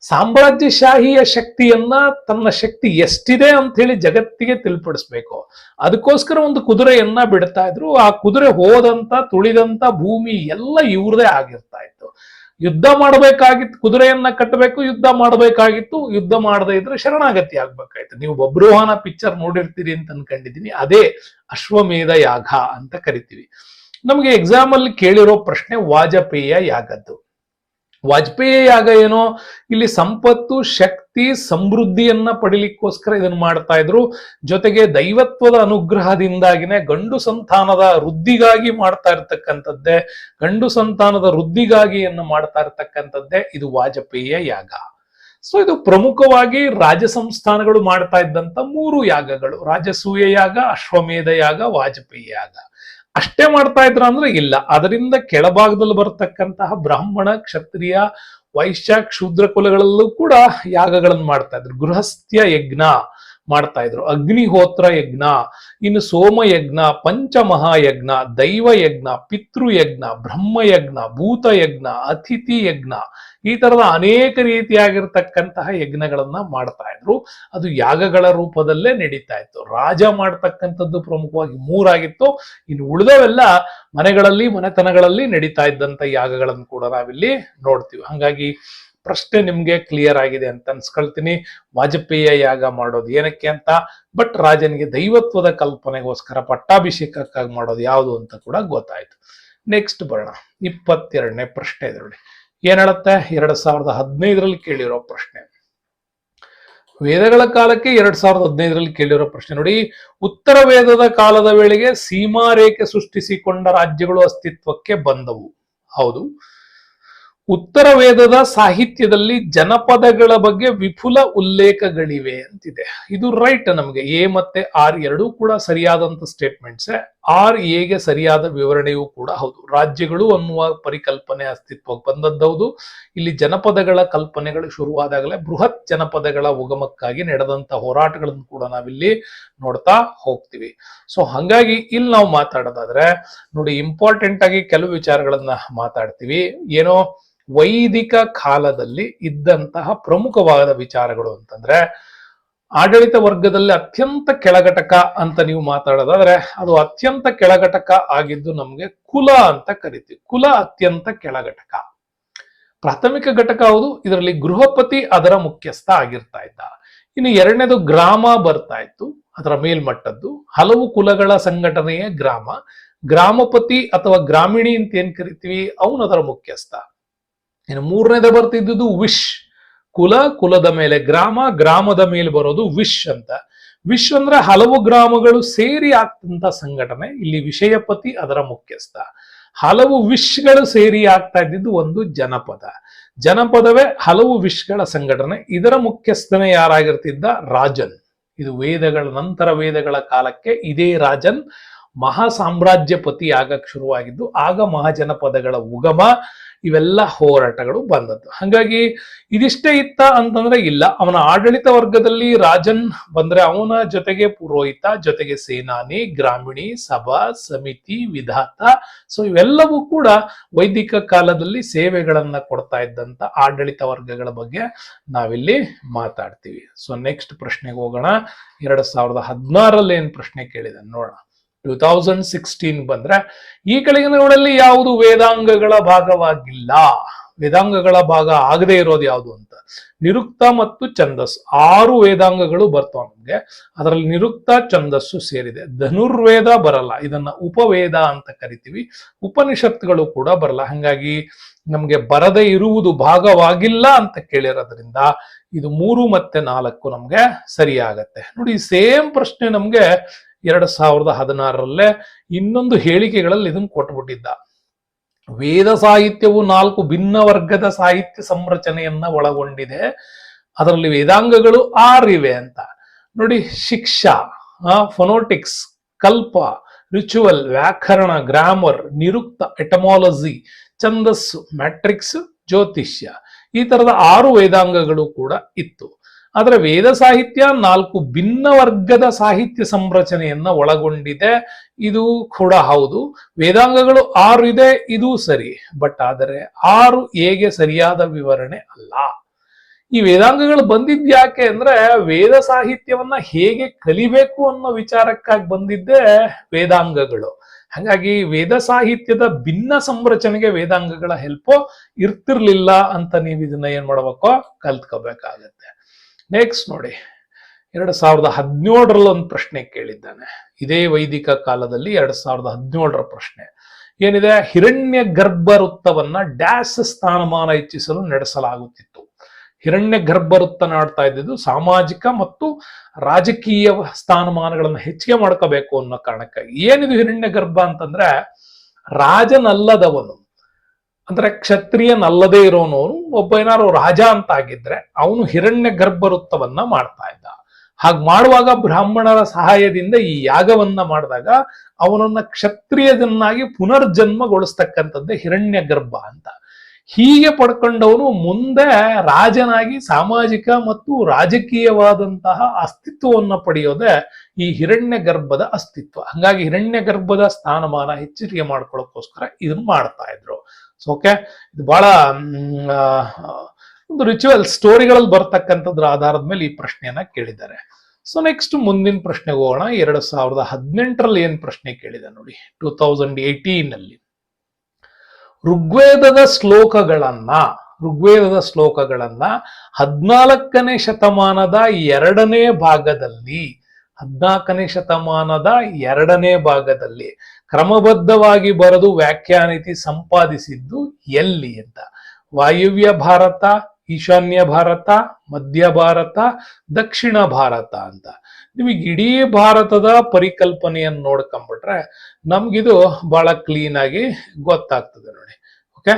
ಸಾಮ್ರಾಜ್ಯಶಾಹಿಯ ಶಕ್ತಿಯನ್ನ, ತನ್ನ ಶಕ್ತಿ ಎಷ್ಟಿದೆ ಅಂತ ಹೇಳಿ ಜಗತ್ತಿಗೆ ತಿಳಿಪಡಿಸ್ಬೇಕು. ಅದಕ್ಕೋಸ್ಕರ ಒಂದು ಕುದುರೆಯನ್ನ ಬಿಡ್ತಾ ಇದ್ರು. ಆ ಕುದುರೆ ಹೋದಂತ ತುಳಿದಂತ ಭೂಮಿ ಎಲ್ಲ ಇವ್ರದೇ ಆಗಿರ್ತಾ ಇತ್ತು. ಯುದ್ಧ ಮಾಡಬೇಕಾಗಿತ್ತು, ಕುದುರೆಯನ್ನ ಕಟ್ಟಬೇಕು, ಯುದ್ಧ ಮಾಡಬೇಕಾಗಿತ್ತು. ಯುದ್ಧ ಮಾಡದೇ ಇದ್ರೆ ಶರಣಾಗತಿ ಆಗ್ಬೇಕಾಯ್ತು. ನೀವು ಬಬ್ರುವಾಹನ ಪಿಕ್ಚರ್ ನೋಡಿರ್ತೀರಿ ಅಂತ ಅನ್ಕೊಂಡಿದೀನಿ. ಅದೇ ಅಶ್ವಮೇಧ ಯಾಗ ಅಂತ ಕರಿತೀವಿ. ನಮಗೆ ಎಕ್ಸಾಮ್ ಅಲ್ಲಿ ಕೇಳಿರೋ ಪ್ರಶ್ನೆ ವಾಜಪೇಯ ಯಾಗದ್ದು. ವಾಜಪೇಯ ಯಾಗ ಏನೋ, ಇಲ್ಲಿ ಸಂಪತ್ತು, ಶಕ್ತಿ, ಸಮೃದ್ಧಿಯನ್ನ ಪಡಿಲಿಕ್ಕೋಸ್ಕರ ಇದನ್ನ ಮಾಡ್ತಾ ಇದ್ರು. ಜೊತೆಗೆ ದೈವತ್ವದ ಅನುಗ್ರಹದಿಂದಾಗಿನೇ ಗಂಡು ಸಂತಾನದ ವೃದ್ಧಿಗಾಗಿ ಮಾಡ್ತಾ ಇರ್ತಕ್ಕಂಥದ್ದೇ, ಗಂಡು ಸಂತಾನದ ವೃದ್ಧಿಗಾಗಿ ಮಾಡ್ತಾ ಇರ್ತಕ್ಕಂಥದ್ದೇ ಇದು ವಾಜಪೇಯ ಯಾಗ. ಸೊ ಇದು ಪ್ರಮುಖವಾಗಿ ರಾಜ ಸಂಸ್ಥಾನಗಳು ಮಾಡ್ತಾ ಇದ್ದಂತ 3 ಯಾಗಗಳು: ರಾಜಸೂಯ ಯಾಗ, ಅಶ್ವಮೇಧ ಯಾಗ, ವಾಜಪೇಯ ಯಾಗ. ಅಷ್ಟೇ ಮಾಡ್ತಾ ಇದ್ರ ಅಂದ್ರೆ ಇಲ್ಲ, ಅದರಿಂದ ಕೆಳಭಾಗದಲ್ಲಿ ಬರ್ತಕ್ಕಂತಹ ಬ್ರಾಹ್ಮಣ, ಕ್ಷತ್ರಿಯ, ವೈಶ್ಯ, ಕ್ಷೂದ್ರ ಕುಲಗಳಲ್ಲೂ ಕೂಡ ಯಾಗಗಳನ್ನು ಮಾಡ್ತಾ ಇದ್ರು. ಗೃಹಸ್ಥ್ಯ ಯಜ್ಞ ಮಾಡ್ತಾ ಇದ್ರು, ಅಗ್ನಿಹೋತ್ರ ಯಜ್ಞ, ಇನ್ನು ಸೋಮಯಜ್ಞ, ಪಂಚಮಹಾಯಜ್ಞ, ದೈವಯಜ್ಞ, ಪಿತೃಯಜ್ಞ, ಬ್ರಹ್ಮಯಜ್ಞ, ಭೂತಯಜ್ಞ, ಅತಿಥಿ ಯಜ್ಞ, ಈ ತರದ ಅನೇಕ ರೀತಿಯಾಗಿರ್ತಕ್ಕಂತಹ ಯಜ್ಞಗಳನ್ನ ಮಾಡ್ತಾ ಇದ್ರು. ಅದು ಯಾಗಗಳ ರೂಪದಲ್ಲೇ ನಡೀತಾ ಇತ್ತು. ರಾಜ ಮಾಡ್ತಕ್ಕಂಥದ್ದು ಪ್ರಮುಖವಾಗಿ 3 ಆಗಿತ್ತು. ಇನ್ನು ಉಳಿದವೆಲ್ಲ ಮನೆಗಳಲ್ಲಿ, ಮನೆತನಗಳಲ್ಲಿ ನಡೀತಾ ಇದ್ದಂತ ಯಾಗಗಳನ್ನು ಕೂಡ ನಾವಿಲ್ಲಿ ನೋಡ್ತೀವಿ. ಹಂಗಾಗಿ ಪ್ರಶ್ನೆ ನಿಮ್ಗೆ ಕ್ಲಿಯರ್ ಆಗಿದೆ ಅಂತ ಅನ್ಸ್ಕೊಳ್ತೀನಿ. ವಾಜಪೇಯ ಯಾಗ ಮಾಡೋದು ಏನಕ್ಕೆ ಅಂತ, ಬಟ್ ರಾಜನಿಗೆ ದೈವತ್ವದ ಕಲ್ಪನೆಗೋಸ್ಕರ ಪಟ್ಟಾಭಿಷೇಕಕ್ಕಾಗಿ ಮಾಡೋದು ಯಾವುದು ಅಂತ ಕೂಡ ಗೊತ್ತಾಯ್ತು. ನೆಕ್ಸ್ಟ್ ಬರೋಣ. 22ನೇ ಪ್ರಶ್ನೆ ಇದರಲ್ಲಿ ಏನ್ ಹೇಳುತ್ತೆ? 2015ರಲ್ಲಿ ಕೇಳಿರೋ ಪ್ರಶ್ನೆ. ವೇದಗಳ ಕಾಲಕ್ಕೆ 2015ರಲ್ಲಿ ಕೇಳಿರೋ ಪ್ರಶ್ನೆ ನೋಡಿ. ಉತ್ತರ ವೇದದ ಕಾಲದ ವೇಳೆಗೆ ಸೀಮಾರೇಖೆ ಸೃಷ್ಟಿಸಿಕೊಂಡ ರಾಜ್ಯಗಳು ಅಸ್ತಿತ್ವಕ್ಕೆ ಬಂದವು. ಹೌದು. ಉತ್ತರ ವೇದದ ಸಾಹಿತ್ಯದಲ್ಲಿ ಜನಪದಗಳ ಬಗ್ಗೆ ವಿಪುಲ ಉಲ್ಲೇಖಗಳಿವೆ ಅಂತಿದೆ. ಇದು ರೈಟ್. ನಮಗೆ ಎ ಮತ್ತೆ ಆರ್ ಎರಡೂ ಕೂಡ ಸರಿಯಾದಂತ ಸ್ಟೇಟ್ಮೆಂಟ್ಸ್. ಆರ್ ಎಗೆ ಸರಿಯಾದ ವಿವರಣೆಯೂ ಕೂಡ ಹೌದು. ರಾಜ್ಯಗಳು ಅನ್ನುವ ಪರಿಕಲ್ಪನೆ ಅಸ್ತಿತ್ವಕ್ಕೆ ಬಂದದ್ದೌದು. ಇಲ್ಲಿ ಜನಪದಗಳ ಕಲ್ಪನೆಗಳು ಶುರುವಾದಾಗಲೇ ಬೃಹತ್ ಜನಪದಗಳ ಉಗಮಕ್ಕಾಗಿ ನಡೆದಂತ ಹೋರಾಟಗಳನ್ನು ಕೂಡ ನಾವಿಲ್ಲಿ ನೋಡ್ತಾ ಹೋಗ್ತೀವಿ. ಸೊ ಹಂಗಾಗಿ ಇಲ್ಲಿ ನಾವು ಮಾತಾಡೋದಾದ್ರೆ ನೋಡಿ, ಇಂಪಾರ್ಟೆಂಟ್ ಆಗಿ ಕೆಲವು ವಿಚಾರಗಳನ್ನ ಮಾತಾಡ್ತೀವಿ. ಏನೋ ವೈದಿಕ ಕಾಲದಲ್ಲಿ ಇದ್ದಂತಹ ಪ್ರಮುಖವಾದ ವಿಚಾರಗಳು ಅಂತಂದ್ರೆ, ಆಡಳಿತ ವರ್ಗದಲ್ಲಿ ಅತ್ಯಂತ ಕೆಳಘಟಕ ಅಂತ ನೀವು ಮಾತಾಡೋದಾದ್ರೆ ಅದು ಅತ್ಯಂತ ಕೆಳಘಟಕ ಆಗಿದ್ದು ನಮ್ಗೆ ಕುಲ ಅಂತ ಕರಿತೀವಿ. ಕುಲ ಅತ್ಯಂತ ಕೆಳಘಟಕ. ಪ್ರಾಥಮಿಕ ಘಟಕ ಹೌದು, ಇದರಲ್ಲಿ ಗೃಹಪತಿ ಅದರ ಮುಖ್ಯಸ್ಥ ಆಗಿರ್ತಾ ಇದ್ದ. ಇನ್ನು ಎರಡನೇದು ಗ್ರಾಮ ಬರ್ತಾ ಇತ್ತು, ಅದರ ಮೇಲ್ಮಟ್ಟದ್ದು. ಹಲವು ಕುಲಗಳ ಸಂಘಟನೆಯ ಗ್ರಾಮ. ಗ್ರಾಮಪತಿ ಅಥವಾ ಗ್ರಾಮಿಣಿ ಅಂತ ಏನ್ ಕರಿತೀವಿ ಅವನು ಅದರ ಮುಖ್ಯಸ್ಥ. ಇನ್ನು ಮೂರನೇದ ಬರ್ತಿದ್ದುದು ವಿಶ್. ಕುಲದ ಮೇಲೆ ಗ್ರಾಮ, ಗ್ರಾಮದ ಮೇಲೆ ಬರೋದು ವಿಶ್ ಅಂತ. ವಿಶ್ ಅಂದ್ರೆ ಹಲವು ಗ್ರಾಮಗಳು ಸೇರಿ ಆಗ್ತಂತ ಸಂಘಟನೆ. ಇಲ್ಲಿ ವಿಷಯಪತಿ ಅದರ ಮುಖ್ಯಸ್ಥ. ಹಲವು ವಿಶ್ಗಳು ಸೇರಿ ಆಗ್ತಾ ಇದ್ದಿದ್ದು ಒಂದು ಜನಪದ. ಜನಪದವೇ ಹಲವು ವಿಶ್ಗಳ ಸಂಘಟನೆ. ಇದರ ಮುಖ್ಯಸ್ಥನೇ ಯಾರಾಗಿರ್ತಿದ್ದ? ರಾಜನ್. ಇದು ವೇದಗಳ ಕಾಲಕ್ಕೆ ಇದೇ ರಾಜನ್ ಮಹಾ ಸಾಮ್ರಾಜ್ಯಪತಿ ಆಗಕ್ ಶುರುವಾಗಿದ್ದು. ಆಗ ಮಹಾಜನಪದಗಳ ಉಗಮ, ಇವೆಲ್ಲ ಹೋರಾಟಗಳು ಬಂದದ್ದು. ಹಾಗಾಗಿ ಇದಿಷ್ಟೇ ಇತ್ತ ಅಂತಂದ್ರೆ ಇಲ್ಲ. ಅವನ ಆಡಳಿತ ವರ್ಗದಲ್ಲಿ ರಾಜನ್ ಬಂದ್ರೆ ಅವನ ಜೊತೆಗೆ ಪುರೋಹಿತ, ಜೊತೆಗೆ ಸೇನಾನಿ, ಗ್ರಾಮಿಣಿ, ಸಭಾ, ಸಮಿತಿ, ವಿಧಾತ. ಸೊ ಇವೆಲ್ಲವೂ ಕೂಡ ವೈದಿಕ ಕಾಲದಲ್ಲಿ ಸೇವೆಗಳನ್ನ ಕೊಡ್ತಾ ಇದ್ದಂತ ಆಡಳಿತ ವರ್ಗಗಳ ಬಗ್ಗೆ ನಾವಿಲ್ಲಿ ಮಾತಾಡ್ತೀವಿ. ಸೊ ನೆಕ್ಸ್ಟ್ ಪ್ರಶ್ನೆಗೆ ಹೋಗೋಣ. 2016 ಏನ್ ಪ್ರಶ್ನೆ ಕೇಳಿದ ನೋಡೋಣ. 2016 ಬಂದ್ರೆ ಈ ಕೆಳಗಿನಗಳಲ್ಲಿ ಯಾವುದು ವೇದಾಂಗಗಳ ಭಾಗವಾಗಿಲ್ಲ? ವೇದಾಂಗಗಳ ಭಾಗ ಆಗದೆ ಇರೋದು ಯಾವುದು ಅಂತ. ನಿರುಕ್ತ ಮತ್ತು ಛಂದಸ್ಸು 6 ವೇದಾಂಗಗಳು ಬರ್ತಾವ ನಮ್ಗೆ. ಅದರಲ್ಲಿ ನಿರುಕ್ತ, ಛಂದಸ್ಸು ಸೇರಿದೆ. ಧನುರ್ವೇದ ಬರಲ್ಲ, ಇದನ್ನ ಉಪವೇದ ಅಂತ ಕರಿತೀವಿ. ಉಪನಿಷತ್ತುಗಳು ಕೂಡ ಬರಲ್ಲ. ಹಾಗಾಗಿ ನಮ್ಗೆ ಬರದೇ ಇರುವುದು ಭಾಗವಾಗಿಲ್ಲ ಅಂತ ಕೇಳಿರೋದ್ರಿಂದ ಇದು 3 ಮತ್ತೆ 4 ನಮ್ಗೆ ಸರಿಯಾಗತ್ತೆ. ನೋಡಿ, ಸೇಮ್ ಪ್ರಶ್ನೆ ನಮ್ಗೆ 2016 ಇನ್ನೊಂದು ಹೇಳಿಕೆಗಳಲ್ಲಿ ಇದನ್ನು ಕೊಟ್ಬಿಟ್ಟಿದ್ದ. ವೇದ ಸಾಹಿತ್ಯವು 4 ಭಿನ್ನ ವರ್ಗದ ಸಾಹಿತ್ಯ ಸಂರಚನೆಯನ್ನ ಒಳಗೊಂಡಿದೆ. ಅದರಲ್ಲಿ ವೇದಾಂಗಗಳು 6 ಇವೆ ಅಂತ. ನೋಡಿ, ಶಿಕ್ಷಾ, ಫೊನೋಟಿಕ್ಸ್, ಕಲ್ಪ, ರಿಚುವಲ್, ವ್ಯಾಕರಣ, ಗ್ರಾಮರ್, ನಿರುಕ್ತ, ಎಟಮಾಲಜಿ, ಛಂದಸ್ಸು, ಮ್ಯಾಟ್ರಿಕ್ಸ್, ಜ್ಯೋತಿಷ್ಯ, ಈ ತರದ 6 ವೇದಾಂಗಗಳು ಕೂಡ ಇತ್ತು. ಆದ್ರೆ ವೇದ ಸಾಹಿತ್ಯ 4 ಭಿನ್ನ ವರ್ಗದ ಸಾಹಿತ್ಯ ಸಂರಚನೆಯನ್ನ ಒಳಗೊಂಡಿದೆ. ಇದು ಕೂಡ ಹೌದು. ವೇದಾಂಗಗಳು 6 ಇದೆ, ಇದು ಸರಿ. ಬಟ್ ಆದರೆ 6 ಹೇಗೆ ಸರಿಯಾದ ವಿವರಣೆ ಅಲ್ಲ. ಈ ವೇದಾಂಗಗಳು ಬಂದಿದ್ಯಾಕೆ ಅಂದ್ರೆ ವೇದ ಸಾಹಿತ್ಯವನ್ನ ಹೇಗೆ ಕಲಿಬೇಕು ಅನ್ನೋ ವಿಚಾರಕ್ಕಾಗಿ ಬಂದಿದ್ದೇ ವೇದಾಂಗಗಳು. ಹಾಗಾಗಿ ವೇದ ಸಾಹಿತ್ಯದ ಭಿನ್ನ ಸಂರಚನೆಗೆ ವೇದಾಂಗಗಳ ಹೆಲ್ಪ್ ಇರ್ತಿರ್ಲಿಲ್ಲ ಅಂತ ನೀವು ಇದನ್ನ ಏನ್ ಮಾಡ್ಬೇಕೋ ಕಲ್ತ್ಕೋಬೇಕಾಗತ್ತೆ. ನೆಕ್ಸ್ಟ್ ನೋಡಿ, 2017 ಒಂದು ಪ್ರಶ್ನೆ ಕೇಳಿದ್ದಾನೆ. ಇದೇ ವೈದಿಕ ಕಾಲದಲ್ಲಿ 2017 ಪ್ರಶ್ನೆ ಏನಿದೆ? ಹಿರಣ್ಯ ಗರ್ಭ ವೃತ್ತವನ್ನ ಡ್ಯಾಶ್ ಸ್ಥಾನಮಾನ ಹೆಚ್ಚಿಸಲು ನಡೆಸಲಾಗುತ್ತಿತ್ತು. ಹಿರಣ್ಯ ಗರ್ಭ ವೃತ್ತ ನಾಡ್ತಾ ಇದ್ದಿದ್ದು ಸಾಮಾಜಿಕ ಮತ್ತು ರಾಜಕೀಯ ಸ್ಥಾನಮಾನಗಳನ್ನು ಹೆಚ್ಚಿಗೆ ಮಾಡ್ಕೋಬೇಕು ಅನ್ನೋ ಕಾರಣಕ್ಕಾಗಿ. ಏನಿದು ಹಿರಣ್ಯ ಗರ್ಭ ಅಂತಂದ್ರೆ, ರಾಜನಲ್ಲದವನು ಅಂದ್ರೆ ಕ್ಷತ್ರಿಯನಲ್ಲದೇ ಇರೋನವನು ಒಬ್ಬ ಏನಾರು ರಾಜ ಅಂತ ಆಗಿದ್ರೆ ಅವನು ಹಿರಣ್ಯ ಗರ್ಭ ವೃತ್ತವನ್ನ ಮಾಡ್ತಾ ಇದ್ದ. ಹಾಗೆ ಮಾಡುವಾಗ ಬ್ರಾಹ್ಮಣರ ಸಹಾಯದಿಂದ ಈ ಯಾಗವನ್ನ ಮಾಡಿದಾಗ ಅವನನ್ನ ಕ್ಷತ್ರಿಯದನ್ನಾಗಿ ಪುನರ್ಜನ್ಮಗೊಳಿಸ್ತಕ್ಕಂಥದ್ದೇ ಹಿರಣ್ಯ ಗರ್ಭ ಅಂತ. ಹೀಗೆ ಪಡ್ಕೊಂಡವನು ಮುಂದೆ ರಾಜನಾಗಿ ಸಾಮಾಜಿಕ ಮತ್ತು ರಾಜಕೀಯವಾದಂತಹ ಅಸ್ತಿತ್ವವನ್ನ ಪಡೆಯೋದೇ ಈ ಹಿರಣ್ಯ ಗರ್ಭದ ಅಸ್ತಿತ್ವ. ಹಂಗಾಗಿ ಹಿರಣ್ಯ ಗರ್ಭದ ಸ್ಥಾನಮಾನ ಹೆಚ್ಚಿಗೆ ಮಾಡ್ಕೊಳ್ಳೋಕೋಸ್ಕರ ಇದನ್ನ ಮಾಡ್ತಾ ಇದ್ರು. ಸೊ ಓಕೆ, ಇದು ಬಹಳ ಒಂದು ರಿಚುವಲ್ ಸ್ಟೋರಿಗಳಲ್ಲಿ ಬರ್ತಕ್ಕಂಥದ್ರ ಆಧಾರದ ಮೇಲೆ ಈ ಪ್ರಶ್ನೆಯನ್ನ ಕೇಳಿದ್ದಾರೆ. ಸೊ ನೆಕ್ಸ್ಟ್ ಮುಂದಿನ ಪ್ರಶ್ನೆಗೆ ಹೋಗೋಣ. 2018 ಏನ್ ಪ್ರಶ್ನೆ ಕೇಳಿದೆ ನೋಡಿ. 2018 ಋಗ್ವೇದದ ಶ್ಲೋಕಗಳನ್ನ 14ನೇ ಶತಮಾನದ 2ನೇ ಭಾಗದಲ್ಲಿ 14ನೇ ಶತಮಾನದ 2ನೇ ಭಾಗದಲ್ಲಿ ಕ್ರಮಬದ್ಧವಾಗಿ ಬರೆದು ವ್ಯಾಖ್ಯಾನಿಸಿ ಸಂಪಾದಿಸಿದ್ದು ಎಲ್ಲಿ ಅಂತ. ವಾಯುವ್ಯ ಭಾರತ, ಈಶಾನ್ಯ ಭಾರತ, ಮಧ್ಯ ಭಾರತ, ದಕ್ಷಿಣ ಭಾರತ ಅಂತ. ನಿಮಗೆ ಇಡೀ ಭಾರತದ ಪರಿಕಲ್ಪನೆಯನ್ನು ನೋಡ್ಕೊಂಡ್ಬಿಟ್ರೆ ನಮ್ಗಿದು ಬಹಳ ಕ್ಲೀನ್ ಆಗಿ ಗೊತ್ತಾಗ್ತದೆ ನೋಡಿ. ಓಕೆ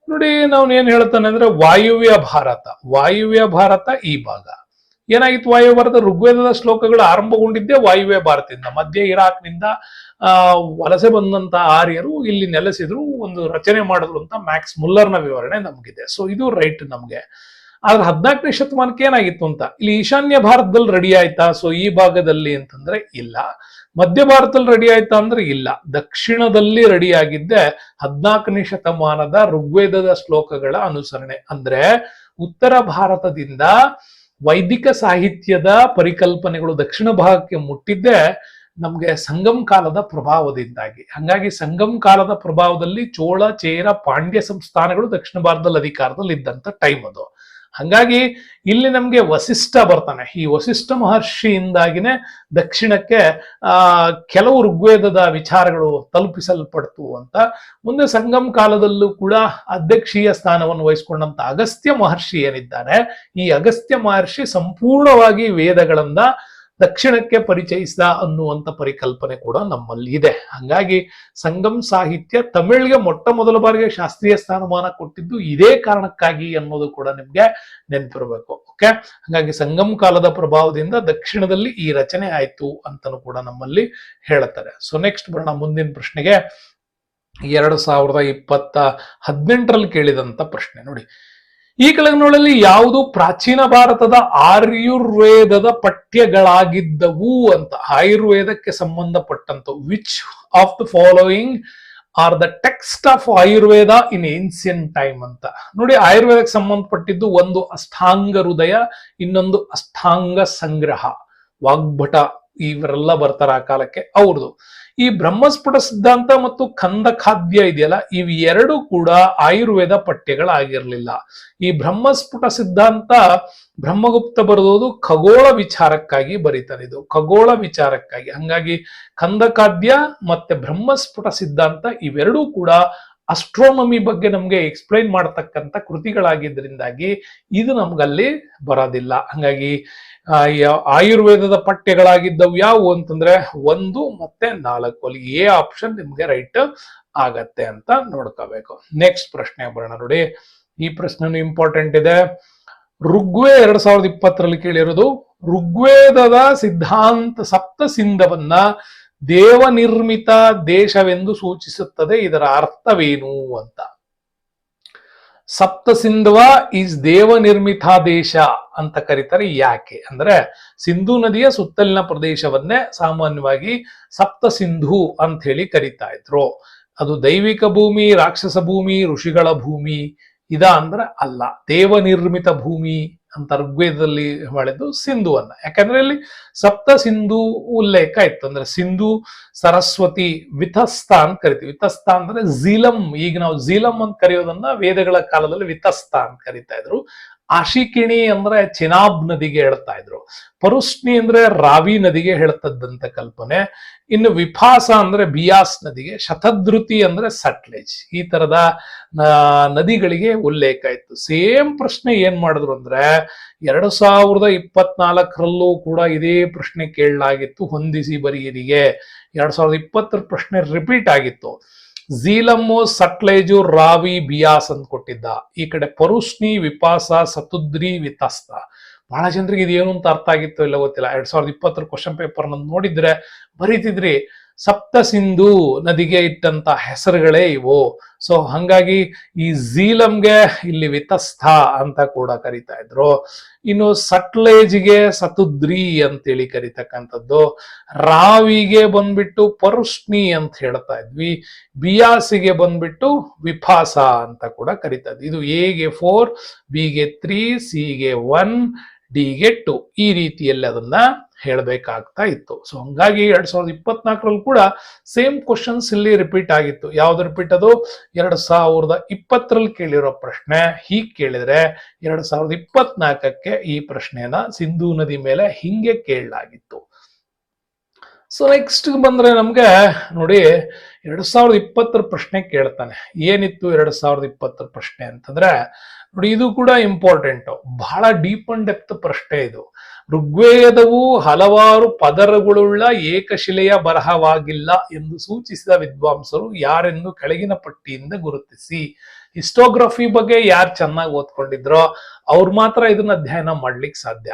ನೋಡಿ, ನಾವು ಏನ್ ಹೇಳ್ತಾನೆ ಅಂದ್ರೆ ವಾಯುವ್ಯ ಭಾರತ ಈ ಭಾಗ ಏನಾಗಿತ್ತು. ವಾಯುವ್ಯ ಭಾರತ ಋಗ್ವೇದದ ಶ್ಲೋಕಗಳು ಆರಂಭಗೊಂಡಿದ್ದೇ ವಾಯುವ್ಯ ಭಾರತದಿಂದ. ಮಧ್ಯ ಇರಾಕ್ನಿಂದ ವಲಸೆ ಬಂದಂತ ಆರ್ಯರು ಇಲ್ಲಿ ನೆಲೆಸಿದ್ರು, ಒಂದು ರಚನೆ ಮಾಡಿದ್ರು ಅಂತ ಮ್ಯಾಕ್ಸ್ ಮುಲ್ಲರ್ನ ವಿವರಣೆ ನಮಗಿದೆ. ಸೊ ಇದು ರೈಟ್ ನಮ್ಗೆ. ಆದ್ರೆ 14ನೇ ಶತಮಾನಕ್ಕೆ ಏನಾಗಿತ್ತು ಅಂತ, ಇಲ್ಲಿ ಈಶಾನ್ಯ ಭಾರತದಲ್ಲಿ ರೆಡಿ ಆಯ್ತಾ? ಸೊ ಈ ಭಾಗದಲ್ಲಿ ಅಂತಂದ್ರೆ ಇಲ್ಲ. ಮಧ್ಯ ಭಾರತದಲ್ಲಿ ರೆಡಿ ಆಯ್ತಾ ಅಂದ್ರೆ ಇಲ್ಲ. ದಕ್ಷಿಣದಲ್ಲಿ ರೆಡಿ ಆಗಿದ್ದೆ 14ನೇ ಶತಮಾನದ ಋಗ್ವೇದದ ಶ್ಲೋಕಗಳ ಅನುಸರಣೆ. ಅಂದ್ರೆ ಉತ್ತರ ಭಾರತದಿಂದ ವೈದಿಕ ಸಾಹಿತ್ಯದ ಪರಿಕಲ್ಪನೆಗಳು ದಕ್ಷಿಣ ಭಾಗಕ್ಕೆ ಮುಟ್ಟಿದ್ದೆ ನಮ್ಗೆ ಸಂಗಮ್ ಕಾಲದ ಪ್ರಭಾವದಿಂದಾಗಿ. ಹಂಗಾಗಿ ಸಂಗಮ್ ಕಾಲದ ಪ್ರಭಾವದಲ್ಲಿ ಚೋಳ, ಚೇರ, ಪಾಂಡ್ಯ ಸಂಸ್ಥಾನಗಳು ದಕ್ಷಿಣ ಭಾರತದಲ್ಲಿ ಅಧಿಕಾರದಲ್ಲಿ ಇದ್ದಂತ ಟೈಮ್ ಅದು. ಹಂಗಾಗಿ ಇಲ್ಲಿ ನಮ್ಗೆ ವಸಿಷ್ಠ ಬರ್ತಾನೆ. ಈ ವಸಿಷ್ಠ ಮಹರ್ಷಿಯಿಂದಾಗಿನೇ ದಕ್ಷಿಣಕ್ಕೆ ಕೆಲವು ಋಗ್ವೇದದ ವಿಚಾರಗಳು ತಲುಪಿಸಲ್ಪಡ್ತು ಅಂತ. ಮುಂದೆ ಸಂಗಮ್ ಕಾಲದಲ್ಲೂ ಕೂಡ ಅಧ್ಯಕ್ಷೀಯ ಸ್ಥಾನವನ್ನು ವಹಿಸಿಕೊಂಡಂತ ಅಗಸ್ತ್ಯ ಮಹರ್ಷಿ ಏನಿದ್ದಾರೆ, ಈ ಅಗಸ್ತ್ಯ ಮಹರ್ಷಿ ಸಂಪೂರ್ಣವಾಗಿ ವೇದಗಳನ್ನ ದಕ್ಷಿಣಕ್ಕೆ ಪರಿಚಯಿಸಿದ ಅನ್ನುವಂತ ಪರಿಕಲ್ಪನೆ ಕೂಡ ನಮ್ಮಲ್ಲಿ ಇದೆ. ಹಂಗಾಗಿ ಸಂಗಮ್ ಸಾಹಿತ್ಯ ತಮಿಳ್ಗೆ ಮೊಟ್ಟ ಮೊದಲ ಬಾರಿಗೆ ಶಾಸ್ತ್ರೀಯ ಸ್ಥಾನಮಾನ ಕೊಟ್ಟಿದ್ದು ಇದೇ ಕಾರಣಕ್ಕಾಗಿ ಅನ್ನೋದು ಕೂಡ ನಿಮ್ಗೆ ನೆನಪಿರಬೇಕು. ಓಕೆ, ಹಾಗಾಗಿ ಸಂಗಮ್ ಕಾಲದ ಪ್ರಭಾವದಿಂದ ದಕ್ಷಿಣದಲ್ಲಿ ಈ ರಚನೆ ಆಯ್ತು ಅಂತನೂ ಕೂಡ ನಮ್ಮಲ್ಲಿ ಹೇಳುತ್ತಾರೆ. ಸೊ ನೆಕ್ಸ್ಟ್ ಬರೋಣ ಮುಂದಿನ ಪ್ರಶ್ನೆಗೆ. 2018ರಲ್ಲಿ ಕೇಳಿದಂತ ಪ್ರಶ್ನೆ ನೋಡಿ. ಈ ಕೆಳಗಿನಗಳಲ್ಲಿ ಯಾವುದು ಪ್ರಾಚೀನ ಭಾರತದ ಆಯುರ್ವೇದದ ಪಠ್ಯಗಳಾಗಿದ್ದವು ಅಂತ. ಆಯುರ್ವೇದಕ್ಕೆ ಸಂಬಂಧಪಟ್ಟಂತ which of the following are the text of Ayurveda in ancient time ಅಂತ. ನೋಡಿ, ಆಯುರ್ವೇದಕ್ಕೆ ಸಂಬಂಧಪಟ್ಟಿದ್ದು ಒಂದು ಅಷ್ಟಾಂಗ ಹೃದಯ, ಇನ್ನೊಂದು ಅಷ್ಟಾಂಗ ಸಂಗ್ರಹ. ವಾಗ್ಭಟ ಇವರೆಲ್ಲ ಬರ್ತಾರ ಆ ಕಾಲಕ್ಕೆ, ಅವ್ರದ್ದು. ಈ ಬ್ರಹ್ಮಸ್ಫುಟ ಸಿದ್ಧಾಂತ ಮತ್ತು ಖಂದಖಾದ್ಯ ಇದೆಯಲ್ಲ, ಇವೆರಡು ಕೂಡ ಆಯುರ್ವೇದ ಪಠ್ಯಗಳಾಗಿರ್ಲಿಲ್ಲ. ಈ ಬ್ರಹ್ಮಸ್ಫುಟ ಸಿದ್ಧಾಂತ ಬ್ರಹ್ಮಗುಪ್ತ ಬರೆದೋದು ಖಗೋಳ ವಿಚಾರಕ್ಕಾಗಿ ಬರೀತಾನೆ, ಇದು ಖಗೋಳ ವಿಚಾರಕ್ಕಾಗಿ. ಹಂಗಾಗಿ ಖಂದಖಾದ್ಯ ಮತ್ತೆ ಬ್ರಹ್ಮಸ್ಫುಟ ಸಿದ್ಧಾಂತ ಇವೆರಡೂ ಕೂಡ ಅಸ್ಟ್ರೋನಮಿ ಬಗ್ಗೆ ನಮ್ಗೆ ಎಕ್ಸ್ಪ್ಲೈನ್ ಮಾಡತಕ್ಕಂತ ಕೃತಿಗಳಾಗಿದ್ದರಿಂದಾಗಿ ಇದು ನಮ್ಗಲ್ಲಿ ಬರೋದಿಲ್ಲ. ಹಂಗಾಗಿ ಆಯುರ್ವೇದದ ಪಠ್ಯಗಳಾಗಿದ್ದವು ಯಾವುವು ಅಂತಂದ್ರೆ 1 ಮತ್ತೆ 4. ಅಲ್ಲಿ ಎ ಆಪ್ಷನ್ ನಿಮ್ಗೆ ರೈಟ್ ಆಗತ್ತೆ ಅಂತ ನೋಡ್ಕೋಬೇಕು. ನೆಕ್ಸ್ಟ್ ಪ್ರಶ್ನೆ ಬರೋಣ ನೋಡಿ. ಈ ಪ್ರಶ್ನೆ ಇಂಪಾರ್ಟೆಂಟ್ ಇದೆ. ಋಗ್ವೇದ 2020ರಲ್ಲಿ ಕೇಳಿರೋದು. ಋಗ್ವೇದದ ಸಿದ್ಧಾಂತ ಸಪ್ತ ಸಿಂಧವನ್ನ ದೇವ ನಿರ್ಮಿತ ದೇಶವೆಂದು ಸೂಚಿಸುತ್ತದೆ, ಇದರ ಅರ್ಥವೇನು ಅಂತ. ಸಪ್ತ ಸಿಂಧವ ಈಸ್ ದೇವ ನಿರ್ಮಿತ ದೇಶ ಅಂತ ಕರೀತಾರೆ. ಯಾಕೆ ಅಂದ್ರೆ ಸಿಂಧು ನದಿಯ ಸುತ್ತಲಿನ ಪ್ರದೇಶವನ್ನೇ ಸಾಮಾನ್ಯವಾಗಿ ಸಪ್ತ ಸಿಂಧು ಅಂತ ಹೇಳಿ ಕರಿತಾ ಇದ್ರು. ಅದು ದೈವಿಕ ಭೂಮಿ, ರಾಕ್ಷಸ ಭೂಮಿ, ಋಷಿಗಳ ಭೂಮಿ ಇದ ಅಂದ್ರೆ ಅಲ್ಲ. ದೇವ ನಿರ್ಮಿತ ಭೂಮಿ ಅಂತ ಋಗ್ವೇದದಲ್ಲಿ ಮಾಡಿದ್ದು ಸಿಂಧುವನ್ನ. ಯಾಕಂದ್ರೆ ಇಲ್ಲಿ ಸಪ್ತ ಸಿಂಧು ಉಲ್ಲೇಖ ಇತ್ತು. ಅಂದ್ರೆ ಸಿಂಧು, ಸರಸ್ವತಿ, ವಿತಸ್ತ ಅಂತ ಕರಿತೀವಿ. ವಿತಸ್ತ ಅಂದ್ರೆ ಝೀಲಂ. ಈಗ ನಾವು ಝೀಲಂ ಅಂತ ಕರೆಯೋದನ್ನ ವೇದಗಳ ಕಾಲದಲ್ಲಿ ವಿತಸ್ತ ಅಂತ ಕರಿತಾ ಇದ್ರು. ಆಶಿಕಿಣಿ ಅಂದ್ರೆ ಚಿನಾಬ್ ನದಿಗೆ ಹೇಳ್ತಾ ಇದ್ರು. ಪರುಷ್ಣಿ ಅಂದ್ರೆ ರಾವಿ ನದಿಗೆ ಹೇಳ್ತದ್ದಂತ ಕಲ್ಪನೆ. ಇನ್ನು ವಿಪಾಸ ಅಂದ್ರೆ ಬಿಯಾಸ್ ನದಿಗೆ, ಶತಧೃತಿ ಅಂದ್ರೆ ಸಟ್ಲೇಜ್. ಈ ತರದ ನದಿಗಳಿಗೆ ಉಲ್ಲೇಖ ಇತ್ತು. ಸೇಮ್ ಪ್ರಶ್ನೆ ಏನ್ ಮಾಡಿದ್ರು ಅಂದ್ರೆ 2024ರಲ್ಲೂ ಕೂಡ ಇದೇ ಪ್ರಶ್ನೆ ಕೇಳಲಾಗಿತ್ತು. ಹೊಂದಿಸಿ ಬರೀರಿಗೆ 2020 ಪ್ರಶ್ನೆ ರಿಪೀಟ್ ಆಗಿತ್ತು. ಝೀಲಮ್ಮು, ಸಟ್ಲೇಜು, ರಾವಿ, ಬಿಯಾಸ್ ಅಂತ ಕೊಟ್ಟಿದ್ದ. ಈ ಕಡೆ ಪರುಷ್ಣಿ, ವಿಪಾಸ, ಸತುದ್ರಿ, ವಿತಸ್ತ. ಬಹಳ ಜನರಿಗೆ ಇದೇನು ಅಂತ ಅರ್ಥ ಆಗಿತ್ತು ಇಲ್ಲ ಗೊತ್ತಿಲ್ಲ. 2020 ಕ್ವಶನ್ ಪೇಪರ್ ನೋಡಿದ್ರೆ ಬರೀತಿದ್ರಿ ಸಪ್ತ ಸಿಂಧು ನದಿಗೆ ಇಟ್ಟಂತ ಹೆಸರುಗಳೇ ಇವು. ಸೊ ಹಂಗಾಗಿ ಈ ಝೀಲಂಗೆ ಇಲ್ಲಿ ವಿತಸ್ಥ ಅಂತ ಕೂಡ ಕರಿತಾ ಇದ್ರು. ಇನ್ನು ಸಟ್ಲೇಜ್ಗೆ ಸತುದ್ರಿ ಅಂತೇಳಿ ಕರಿತಕ್ಕಂಥದ್ದು. ರಾವಿಗೆ ಬಂದ್ಬಿಟ್ಟು ಪರುಷ್ಣಿ ಅಂತ ಹೇಳ್ತಾ ಇದ್ವಿ. ಬಿಯಾಸಿಗೆ ಬಂದ್ಬಿಟ್ಟು ವಿಪಾಸ ಅಂತ ಕೂಡ ಕರಿತಾ ಇದ್ವಿ. ಇದು ಎಗೆ 4, ಬಿಗೆ 3, ಸಿಗೆ 1, ಡಿಗೆ 2 ಈ ರೀತಿಯಲ್ಲಿ ಅದನ್ನ ಹೇಳಬೇಕಾಗ್ತಾ ಇತ್ತು. ಸೊ ಹಂಗಾಗಿ 2024ರಲ್ಲಿ ಕೂಡ ಸೇಮ್ ಕ್ವಶನ್ಸ್ ಇಲ್ಲಿ ರಿಪೀಟ್ ಆಗಿತ್ತು. ಯಾವ್ದು ರಿಪೀಟ್? ಅದು 2020ರಲ್ಲಿ ಕೇಳಿರೋ ಪ್ರಶ್ನೆ. ಹೀಗೆ ಕೇಳಿದ್ರೆ 2024ಕ್ಕೆ ಈ ಪ್ರಶ್ನೆಯನ್ನ ಸಿಂಧೂ ನದಿ ಮೇಲೆ ಹಿಂಗೆ ಕೇಳಲಾಗಿತ್ತು. ಸೊ ನೆಕ್ಸ್ಟ್ ಬಂದ್ರೆ ನಮ್ಗೆ ನೋಡಿ 2020 ಪ್ರಶ್ನೆ ಕೇಳ್ತಾನೆ. ಏನಿತ್ತು 2020 ಪ್ರಶ್ನೆ ಅಂತಂದ್ರೆ ನೋಡಿ, ಇದು ಕೂಡ ಇಂಪಾರ್ಟೆಂಟ್. ಬಹಳ ಡೀಪ್ ಅಂಡ್ ಡೆಪ್ತ್ ಪ್ರಶ್ನೆ ಇದು. ಋಗ್ವೇದವು ಹಲವಾರು ಪದರಗಳುಳ್ಳ ಏಕಶಿಲೆಯ ಬರಹವಾಗಿಲ್ಲ ಎಂದು ಸೂಚಿಸಿದ ವಿದ್ವಾಂಸರು ಯಾರೆಂದು ಕೆಳಗಿನ ಪಟ್ಟಿಯಿಂದ ಗುರುತಿಸಿ. ಹಿಸ್ಟೋಗ್ರಫಿ ಬಗ್ಗೆ ಯಾರು ಚೆನ್ನಾಗಿ ಓದ್ಕೊಂಡಿದ್ರೋ ಅವ್ರು ಮಾತ್ರ ಇದನ್ನ ಅಧ್ಯಯನ ಮಾಡ್ಲಿಕ್ಕೆ ಸಾಧ್ಯ.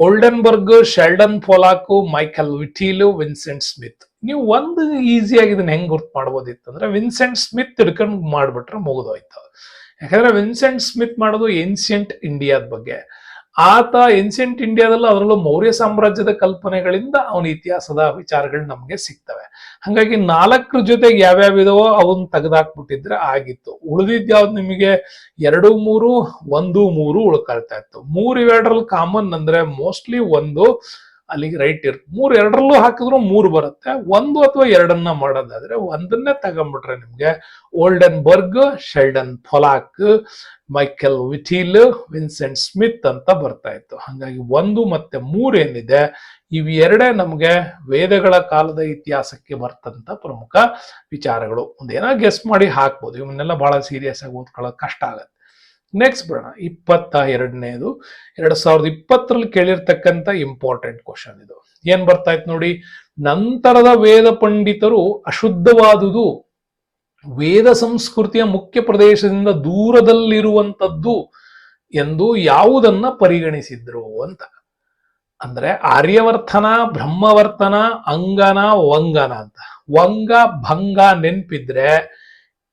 Oldenberg, Sheldon Pollock, Michael Witzel, Vincent Smith. ನೀವು ಒಂದು ಈಸಿಯಾಗಿ ಇದನ್ನ ಹೆಂಗ್ ಗುರ್ತು ಮಾಡ್ಬೋದಿತ್ತಂದ್ರೆ ವಿನ್ಸೆಂಟ್ ಸ್ಮಿತ್ ತಿಳ್ಕೊಂಡು ಮಾಡ್ಬಿಟ್ರೆ ಮುಗಿದೋಯ್ತು. ಯಾಕಂದ್ರೆ ವಿನ್ಸೆಂಟ್ ಸ್ಮಿತ್ ಮಾಡೋದು ಏನ್ಸಿಯಂಟ್ ಇಂಡಿಯಾದ ಬಗ್ಗೆ. ಆತ ಏನ್ಸಿಯಂಟ್ ಇಂಡಿಯಾದಲ್ಲೂ ಅದರಲ್ಲೂ ಮೌರ್ಯ ಸಾಮ್ರಾಜ್ಯದ ಕಲ್ಪನೆಗಳಿಂದ ಅವನ ಇತಿಹಾಸದ ವಿಚಾರಗಳು ನಮ್ಗೆ ಸಿಗ್ತವೆ. ಹಾಗಾಗಿ 4 ಜೊತೆಗೆ ಯಾವ್ಯಾವ ಇದಾವೋ ಅವನ್ನ ತೆಗೆದಾಕ್ಬಿಟ್ಟಿದ್ರೆ ಆಗಿತ್ತು. ಉಳಿದಿದ್ ಯಾವ್ದು ನಿಮಗೆ 2, 3, 1, 3 ಉಳ್ಕೊಳ್ತಾ ಇತ್ತು. 3 ಇವೆರಡರಲ್ಲಿ ಕಾಮನ್ ಅಂದ್ರೆ ಮೋಸ್ಟ್ಲಿ 1 ಅಲ್ಲಿಗೆ ರೈಟ್ ಇರುತ್ತೆ. 3 ಎರಡರಲ್ಲೂ ಹಾಕಿದ್ರು 3 ಬರುತ್ತೆ. 1 ಅಥವಾ 2 ಮಾಡೋದಾದ್ರೆ 1 ತಗೊಂಡ್ಬಿಟ್ರೆ ನಿಮ್ಗೆ Oldenberg, Sheldon Pollock, Michael Witzel, Vincent Smith ಅಂತ ಬರ್ತಾ ಇತ್ತು. ಹಾಗಾಗಿ 1 ಮತ್ತೆ 3 ಏನಿದೆ ಇವೆರಡೇ ನಮ್ಗೆ ವೇದಗಳ ಕಾಲದ ಇತಿಹಾಸಕ್ಕೆ ಬರ್ತಂತ ಪ್ರಮುಖ ವಿಚಾರಗಳು. ಒಂದೇನೋ ಗೆಸ್ ಮಾಡಿ ಹಾಕ್ಬೋದು, ಇವನ್ನೆಲ್ಲ ಬಹಳ ಸೀರಿಯಸ್ ಆಗಿ ಓದ್ಕೊಳ್ಳೋದು ಕಷ್ಟ ಆಗತ್ತೆ. ನೆಕ್ಸ್ಟ್ ಬರೋಣ 22ನೇದು. 2020 ಕೇಳಿರ್ತಕ್ಕಂಥ ಇಂಪಾರ್ಟೆಂಟ್ ಕ್ವಶನ್ ಇದು. ಏನ್ ಬರ್ತಾ ಇತ್ತು ನೋಡಿ, ನಂತರದ ವೇದ ಪಂಡಿತರು ಅಶುದ್ಧವಾದುದು ವೇದ ಸಂಸ್ಕೃತಿಯ ಮುಖ್ಯ ಪ್ರದೇಶದಿಂದ ದೂರದಲ್ಲಿರುವಂತದ್ದು ಎಂದು ಯಾವುದನ್ನ ಪರಿಗಣಿಸಿದ್ರು ಅಂತ. ಅಂದ್ರೆ ಆರ್ಯವರ್ತನ, ಬ್ರಹ್ಮವರ್ತನ, ಅಂಗನ, ವಂಗನ ಅಂತ. ವಂಗ ಭಂಗ ನೆನ್ಪಿದ್ರೆ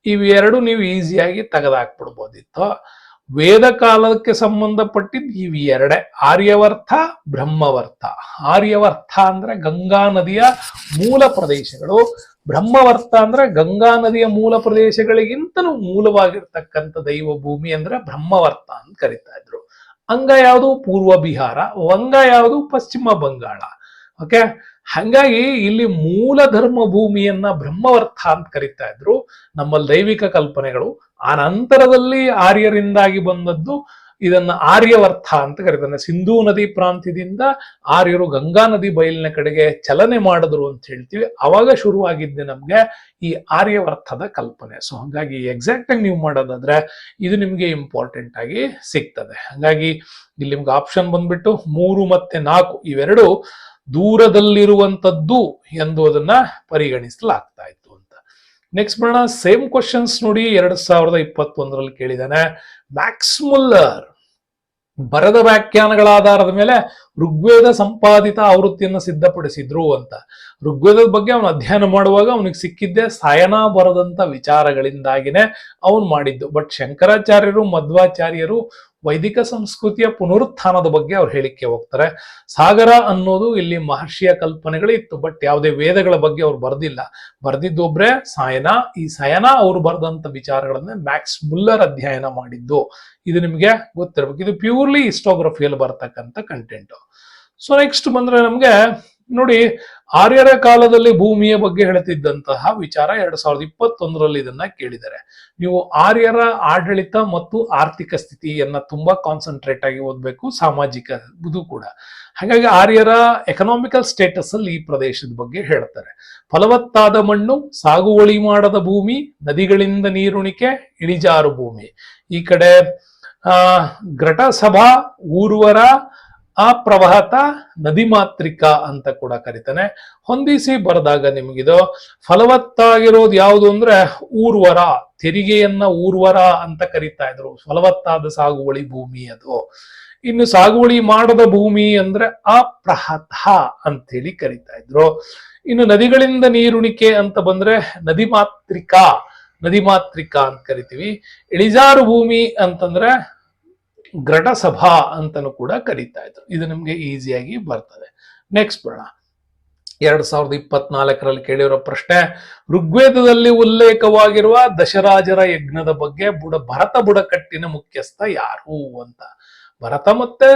ಇವೆರಡು ನೀವು ಈಸಿಯಾಗಿ ತೆಗೆದಾಕ್ಬಿಡ್ಬೋದಿತ್ತು. ವೇದ ಕಾಲಕ್ಕೆ ಸಂಬಂಧಪಟ್ಟಿದ್ದು ಇವೆರಡೆ, ಆರ್ಯವರ್ಥ, ಬ್ರಹ್ಮವರ್ತ. ಆರ್ಯವರ್ಥ ಅಂದ್ರೆ ಗಂಗಾ ನದಿಯ ಮೂಲ ಪ್ರದೇಶಗಳು, ಬ್ರಹ್ಮವರ್ತ ಅಂದ್ರೆ ಗಂಗಾ ನದಿಯ ಮೂಲ ಪ್ರದೇಶಗಳಿಗಿಂತಲೂ ಮೂಲವಾಗಿರ್ತಕ್ಕಂಥ ದೈವ ಭೂಮಿ ಅಂದ್ರೆ ಬ್ರಹ್ಮವರ್ತ ಅಂತ ಕರಿತಾ ಇದ್ರು. ಅಂಗ ಯಾವುದು? ಪೂರ್ವ ಬಿಹಾರ. ವಂಗ ಯಾವುದು? ಪಶ್ಚಿಮ ಬಂಗಾಳ. ಓಕೆ, ಹಂಗಾಗಿ ಇಲ್ಲಿ ಮೂಲ ಧರ್ಮ ಭೂಮಿಯನ್ನ ಬ್ರಹ್ಮವರ್ತ ಅಂತ ಕರಿತಾ ಇದ್ರು. ನಮ್ಮಲ್ಲಿ ದೈವಿಕ ಕಲ್ಪನೆಗಳು ಆ ನಂತರದಲ್ಲಿ ಆರ್ಯರಿಂದಾಗಿ ಬಂದದ್ದು ಇದನ್ನ ಆರ್ಯವರ್ಥ ಅಂತ ಕರೀತಾರೆ. ಸಿಂಧೂ ನದಿ ಪ್ರಾಂತ್ಯದಿಂದ ಆರ್ಯರು ಗಂಗಾ ನದಿ ಬಯಲಿನ ಕಡೆಗೆ ಚಲನೆ ಮಾಡಿದ್ರು ಅಂತ ಹೇಳ್ತೀವಿ. ಅವಾಗ ಶುರುವಾಗಿದ್ದೆ ನಮ್ಗೆ ಈ ಆರ್ಯವರ್ಥದ ಕಲ್ಪನೆ. ಸೊ ಹಾಗಾಗಿ ಎಕ್ಸಾಕ್ಟ್ ಆಗಿ ನೀವು ಮಾಡೋದಾದ್ರೆ ಇದು ನಿಮ್ಗೆ ಇಂಪಾರ್ಟೆಂಟ್ ಆಗಿ ಸಿಗ್ತದೆ. ಹಾಗಾಗಿ ಇಲ್ಲಿ ನಿಮ್ಗೆ ಆಪ್ಷನ್ ಬಂದ್ಬಿಟ್ಟು 3 ಮತ್ತೆ 4 ಇವೆರಡು ದೂರದಲ್ಲಿರುವಂತದ್ದು ಎಂದು ಅದನ್ನ ಪರಿಗಣಿಸಲಾಗ್ತಾ ಇತ್ತು ಅಂತ. ನೆಕ್ಸ್ಟ್ ಬರೋಣ, ಸೇಮ್ ಕ್ವಶನ್ಸ್ ನೋಡಿ 2021 ಕೇಳಿದಾನೆ. ಮ್ಯಾಕ್ಸ್ ಮುಲ್ಲರ್ ಬರದ ವ್ಯಾಖ್ಯಾನಗಳ ಆಧಾರದ ಮೇಲೆ ಋಗ್ವೇದ ಸಂಪಾದಿತ ಆವೃತ್ತಿಯನ್ನು ಸಿದ್ಧಪಡಿಸಿದ್ರು ಅಂತ. ಋಗ್ವೇದದ ಬಗ್ಗೆ ಅವನು ಅಧ್ಯಯನ ಮಾಡುವಾಗ ಅವನಿಗೆ ಸಿಕ್ಕಿದ್ದೆ ಸಾಯನ ಬರದಂತ ವಿಚಾರಗಳಿಂದಾಗಿನೇ ಅವನು ಮಾಡಿದ್ದು. ಬಟ್ ಶಂಕರಾಚಾರ್ಯರು, ಮಧ್ವಾಚಾರ್ಯರು ವೈದಿಕ ಸಂಸ್ಕೃತಿಯ ಪುನರುತ್ಥಾನದ ಬಗ್ಗೆ ಅವ್ರು ಹೇಳಿಕೆ ಹೋಗ್ತಾರೆ. ಸಾಗರ ಅನ್ನೋದು ಇಲ್ಲಿ ಮಹರ್ಷಿಯ ಕಲ್ಪನೆಗಳಿತ್ತು, ಬಟ್ ಯಾವುದೇ ವೇದಗಳ ಬಗ್ಗೆ ಅವ್ರು ಬರ್ದಿಲ್ಲ. ಬರ್ದಿದ್ದೊಬ್ರೆ ಸಾಯನ. ಈ ಸಾಯನ ಅವರು ಬರೆದಂತ ವಿಚಾರಗಳನ್ನ ಮ್ಯಾಕ್ಸ್ ಮುಲ್ಲರ್ ಅಧ್ಯಯನ ಮಾಡಿದ್ದು. ಇದು ನಿಮ್ಗೆ ಗೊತ್ತಿರ್ಬೇಕು. ಇದು ಪ್ಯೂರ್ಲಿ ಹಿಸ್ಟೋಗ್ರಫಿಯಲ್ಲಿ ಬರ್ತಕ್ಕಂಥ ಕಂಟೆಂಟ್. ಸೊ ನೆಕ್ಸ್ಟ್ ಬಂದ್ರೆ ನಮ್ಗೆ ನೋಡಿ, ಆರ್ಯರ ಕಾಲದಲ್ಲಿ ಭೂಮಿಯ ಬಗ್ಗೆ ಹೇಳ್ತಿದ್ದಂತಹ ವಿಚಾರ 2021 ಇದನ್ನ ಕೇಳಿದ್ದಾರೆ. ನೀವು ಆರ್ಯರ ಆಡಳಿತ ಮತ್ತು ಆರ್ಥಿಕ ಸ್ಥಿತಿಯನ್ನ ತುಂಬಾ ಕಾನ್ಸಂಟ್ರೇಟ್ ಆಗಿ ಓದ್ಬೇಕು, ಸಾಮಾಜಿಕ ಇದು ಕೂಡ. ಹಾಗಾಗಿ ಆರ್ಯರ ಎಕನಾಮಿಕಲ್ ಸ್ಟೇಟಸ್ ಅಲ್ಲಿ ಈ ಪ್ರದೇಶದ ಬಗ್ಗೆ ಹೇಳ್ತಾರೆ. ಫಲವತ್ತಾದ ಮಣ್ಣು, ಸಾಗುವಳಿ ಮಾಡದ ಭೂಮಿ, ನದಿಗಳಿಂದ ನೀರುಣಿಕೆ, ಇಳಿಜಾರು ಭೂಮಿ. ಈ ಕಡೆ ಘಟಸಭಾ, ಊರ್ವರ, ಅಪ್ರವಹತ, ನದಿ ಮಾತ್ರಿಕಾ ಅಂತ ಕೂಡ ಕರಿತಾನೆ. ಹೊಂದಿಸಿ ಬರೆದಾಗ ನಿಮಗಿದು ಫಲವತ್ತಾಗಿರೋದು ಯಾವುದು ಅಂದ್ರೆ ಊರ್ವರ. ತೆರಿಗೆಯನ್ನ ಊರ್ವರ ಅಂತ ಕರಿತಾ ಇದ್ರು. ಫಲವತ್ತಾದ ಸಾಗುವಳಿ ಭೂಮಿ ಅದು. ಇನ್ನು ಸಾಗುವಳಿ ಮಾಡದ ಭೂಮಿ ಅಂದ್ರೆ ಅಪ್ರಹತ ಅಂತೇಳಿ ಕರಿತಾ ಇದ್ರು. ಇನ್ನು ನದಿಗಳಿಂದ ನೀರುಣಿಕೆ ಅಂತ ಬಂದ್ರೆ ನದಿ ಮಾತ್ರಿಕಾ ಅಂತ ಕರಿತೀವಿ. ಇಳಿಜಾರು ಭೂಮಿ ಅಂತಂದ್ರೆ ಘಟಸಭಾ ಅಂತಲೂ ಕೂಡ ಕರೀತಾ ಇದ್ರು. ಇದು ನಿಮ್ಗೆ ಈಸಿಯಾಗಿ ಬರ್ತದೆ. ನೆಕ್ಸ್ಟ್ ಬರೋಣ, 2024 ಕೇಳಿರೋ ಪ್ರಶ್ನೆ. ಋಗ್ವೇದದಲ್ಲಿ ಉಲ್ಲೇಖವಾಗಿರುವ ದಶರಾಜರ ಯಜ್ಞದ ಬಗ್ಗೆ ಭರತ ಬುಡಕಟ್ಟಿನ ಮುಖ್ಯಸ್ಥ ಯಾರು ಅಂತ. ಭರತ ಮತ್ತೆ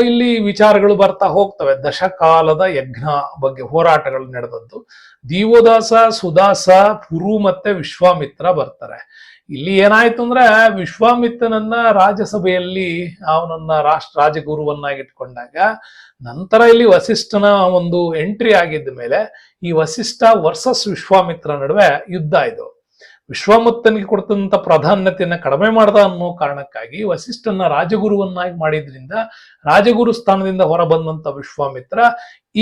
ಇಲ್ಲಿ ವಿಚಾರಗಳು ಬರ್ತಾ ಹೋಗ್ತವೆ. ದಶಕಾಲದ ಯಜ್ಞ ಬಗ್ಗೆ ಹೋರಾಟಗಳು ನಡೆದದ್ದು. ದೀವೋದಾಸ, ಸುದಾಸ, ಪುರು ಮತ್ತೆ ವಿಶ್ವಾಮಿತ್ರ ಬರ್ತಾರೆ. ಇಲ್ಲಿ ಏನಾಯ್ತು ಅಂದ್ರೆ ವಿಶ್ವಾಮಿತ್ರನನ್ನ ರಾಜ್ಯಸಭೆಯಲ್ಲಿ ಅವನನ್ನ ರಾಜಗುರುವನ್ನಾಗಿಟ್ಕೊಂಡಾಗ ನಂತರ ಇಲ್ಲಿ ವಸಿಷ್ಠನ ಒಂದು ಎಂಟ್ರಿ ಆಗಿದ್ದ ಮೇಲೆ ಈ ವಸಿಷ್ಠ ವರ್ಸಸ್ ವಿಶ್ವಾಮಿತ್ರ ನಡುವೆ ಯುದ್ಧ ಇದು. ವಿಶ್ವಾಮಿತ್ರನಿಗೆ ಕೊಡ್ತಂತ ಪ್ರಾಧಾನ್ಯತೆಯನ್ನ ಕಡಿಮೆ ಮಾಡದ ಅನ್ನೋ ಕಾರಣಕ್ಕಾಗಿ ವಸಿಷ್ಠನ ರಾಜಗುರುವನ್ನಾಗಿ ಮಾಡಿದ್ರಿಂದ ರಾಜಗುರು ಸ್ಥಾನದಿಂದ ಹೊರ ಬಂದಂತ ವಿಶ್ವಾಮಿತ್ರ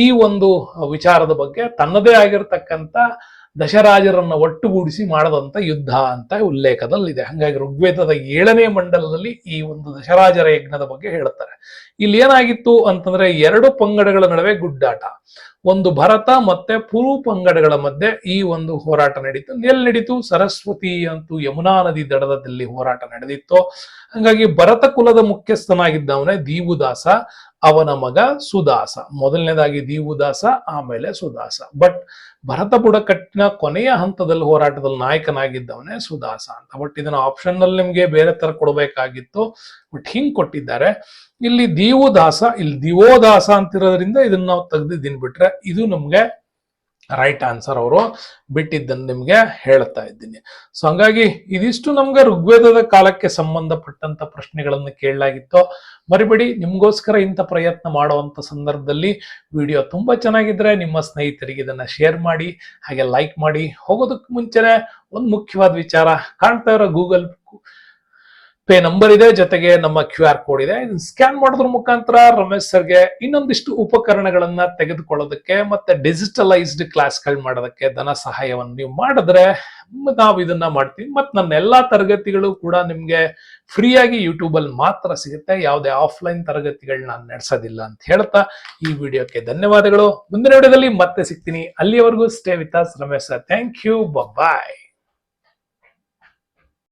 ಈ ಒಂದು ವಿಚಾರದ ಬಗ್ಗೆ ತನ್ನದೇ ಆಗಿರತಕ್ಕಂತ ದಶರಾಜರನ್ನ ಒಟ್ಟುಗೂಡಿಸಿ ಮಾಡದಂತ ಯುದ್ಧ ಅಂತ ಉಲ್ಲೇಖದಲ್ಲಿದೆ. ಹಾಗಾಗಿ ಋಗ್ವೇದದ 7ನೇ ಮಂಡಲದಲ್ಲಿ ಈ ಒಂದು ದಶರಾಜರ ಯಜ್ಞದ ಬಗ್ಗೆ ಹೇಳ್ತಾರೆ. ಇಲ್ಲಿ ಏನಾಗಿತ್ತು ಅಂತಂದ್ರೆ 2 ಪಂಗಡಗಳ ನಡುವೆ ಗುಡ್ಡಾಟ. ಒಂದು ಭರತ ಮತ್ತೆ ಪುರು ಪಂಗಡಗಳ ಮಧ್ಯೆ ಈ ಒಂದು ಹೋರಾಟ ನಡೀತು. ಎಲ್ಲಿ ನಡೀತು? ಸರಸ್ವತಿ ಅಂತೂ ಯಮುನಾ ನದಿ ದಡದಲ್ಲಿ ಹೋರಾಟ ನಡೆದಿತ್ತು. ಹಾಗಾಗಿ ಭರತ ಕುಲದ ಮುಖ್ಯಸ್ಥನಾಗಿದ್ದವನೇ ದೀವುದಾಸ. ಅವನ ಮಗ ಸುದಾಸ. ಮೊದಲನೇದಾಗಿ ದೀವುದಾಸ, ಆಮೇಲೆ ಸುದಾಸ. ಬಟ್ ಭರತ ಬುಡಕಟ್ಟಿನ ಕೊನೆಯ ಹಂತದಲ್ಲಿ ಹೋರಾಟದಲ್ಲಿ ನಾಯಕನಾಗಿದ್ದವನೇ ಸುದಾಸ ಅಂತ. ಬಟ್ ಇದನ್ನ ಆಪ್ಷನ್ ನಲ್ಲಿ ನಿಮ್ಗೆ ಬೇರೆ ತರ ಕೊಡಬೇಕಾಗಿತ್ತು, ಬಟ್ ಹಿಂಗ್ ಕೊಟ್ಟಿದ್ದಾರೆ. ಇಲ್ಲಿ ದೀವುದಾಸ, ಇಲ್ಲಿ ದಿವೋದಾಸ ಅಂತಿರೋದ್ರಿಂದ ಇದನ್ನ ನಾವು ತೆಗ್ದಿದ್ದೀನಿ. ಬಿಟ್ರೆ ಇದು ನಮ್ಗೆ ರೈಟ್ ಆನ್ಸರ್ ಅವರು ಬಿಟ್ಟಿದ್ದನ್ನು ನಿಮ್ಗೆ ಹೇಳ್ತಾ ಇದ್ದೀನಿ. ಸೊ ಹಂಗಾಗಿ ಇದಿಷ್ಟು ನಮ್ಗೆ ಋಗ್ವೇದದ ಕಾಲಕ್ಕೆ ಸಂಬಂಧಪಟ್ಟಂತ ಪ್ರಶ್ನೆಗಳನ್ನು ಕೇಳಲಾಗಿತ್ತು. ಮರಿಬೇಡಿ, ನಿಮ್ಗೋಸ್ಕರ ಇಂಥ ಪ್ರಯತ್ನ ಮಾಡುವಂತ ಸಂದರ್ಭದಲ್ಲಿ ವಿಡಿಯೋ ತುಂಬಾ ಚೆನ್ನಾಗಿದ್ರೆ ನಿಮ್ಮ ಸ್ನೇಹಿತರಿಗೆ ಇದನ್ನ ಶೇರ್ ಮಾಡಿ, ಹಾಗೆ ಲೈಕ್ ಮಾಡಿ. ಹೋಗೋದಕ್ಕೆ ಮುಂಚೆನೆ ಒಂದು ಮುಖ್ಯವಾದ ವಿಚಾರ, ಕಾಣ್ತಾ ಇರೋ ಗೂಗಲ್ ಪೇ ನಂಬರ್ ಇದೆ, ಜೊತೆಗೆ ನಮ್ಮ QR ಕೋಡ್ ಇದೆ. ಇದನ್ನ ಸ್ಕ್ಯಾನ್ ಮಾಡೋದ್ರ ಮುಖಾಂತರ ರಮೇಶ್ ಸರ್ಗೆ ಇನ್ನೊಂದಿಷ್ಟು ಉಪಕರಣಗಳನ್ನ ತೆಗೆದುಕೊಳ್ಳೋದಕ್ಕೆ ಮತ್ತೆ ಡಿಜಿಟಲೈಸ್ಡ್ ಕ್ಲಾಸ್ಗಳು ಮಾಡೋದಕ್ಕೆ ಧನ ಸಹಾಯವನ್ನು ನೀವು ಮಾಡಿದ್ರೆ ನಾವು ಇದನ್ನ ಮಾಡ್ತೀವಿ. ಮತ್ತೆ ನನ್ನ ಎಲ್ಲಾ ತರಗತಿಗಳು ಕೂಡ ನಿಮ್ಗೆ ಫ್ರೀಯಾಗಿ ಯೂಟ್ಯೂಬ್ ಅಲ್ಲಿ ಮಾತ್ರ ಸಿಗುತ್ತೆ. ಯಾವುದೇ ಆಫ್ಲೈನ್ ತರಗತಿಗಳು ನಾನು ನಡೆಸೋದಿಲ್ಲ ಅಂತ ಹೇಳ್ತಾ ಈ ವಿಡಿಯೋಕ್ಕೆ ಧನ್ಯವಾದಗಳು. ಮುಂದಿನ ವಿಡಿಯೋದಲ್ಲಿ ಮತ್ತೆ ಸಿಗ್ತೀನಿ. ಅಲ್ಲಿಯವರೆಗೂ stay with us Ramesh sir. Thank you, bye.